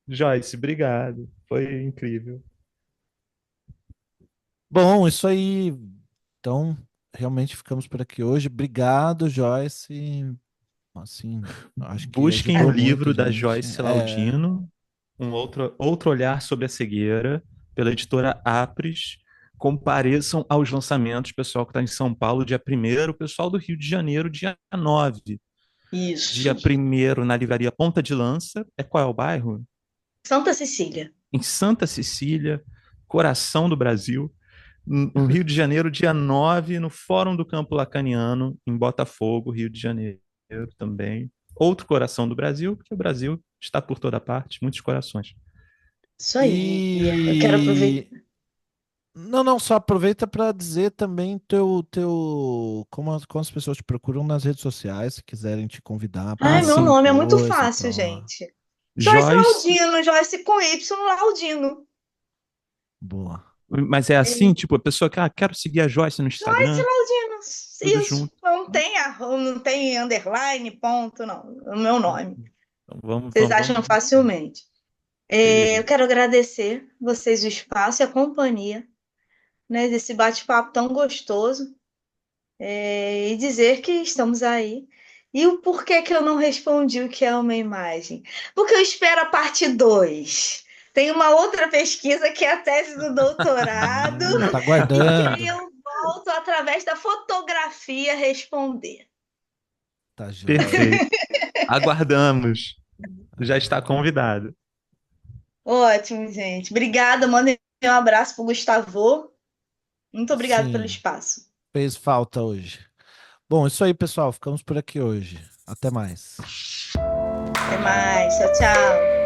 Joyce, obrigado. Foi incrível. Bom, isso aí. Então, realmente ficamos por aqui hoje. Obrigado, Joyce. Assim, acho que Busquem o ajudou muito a livro da gente. Joyce Laudino, um outro olhar sobre a cegueira, pela editora Apres. Compareçam aos lançamentos, pessoal que está em São Paulo, dia 1º, o pessoal do Rio de Janeiro, dia 9. Dia Isso. 1º na livraria Ponta de Lança. Qual é o bairro? Santa Cecília. em Santa Cecília, coração do Brasil, no Rio de Janeiro, dia 9, no Fórum do Campo Lacaniano, em Botafogo, Rio de Janeiro também. Outro coração do Brasil, porque o Brasil está por toda parte, muitos corações. Isso aí. Eu quero aproveitar. E não, não, só aproveita para dizer também como as pessoas te procuram nas redes sociais, se quiserem te convidar para Ai, Ah, fazer meu sim. alguma nome é muito coisa e fácil, tal. gente. Joyce Joyce, Laudino, Joyce com Y, Laudino. Boa. mas é assim, tipo, a pessoa que, quero seguir a Joyce no Joyce Instagram, Laudino. tudo Isso. junto. Não tem underline, ponto, não. É o meu nome. Então vamos, Vocês vamos, acham vamos. facilmente. Eu Beleza. quero agradecer vocês o espaço e a companhia, né, desse bate-papo tão gostoso, e dizer que estamos aí. E o porquê que eu não respondi o que é uma imagem? Porque eu espero a parte 2. Tem uma outra pesquisa que é a tese do doutorado Tá e que aí guardando. eu volto através da fotografia responder. Tá joia. Perfeito. Aguardamos. Já está convidado. Ótimo, gente. Obrigada. Mandem um abraço para o Gustavo. Muito obrigada pelo Sim, espaço. fez falta hoje. Bom, isso aí, pessoal. Ficamos por aqui hoje. Até mais. Até mais. Tchau, tchau.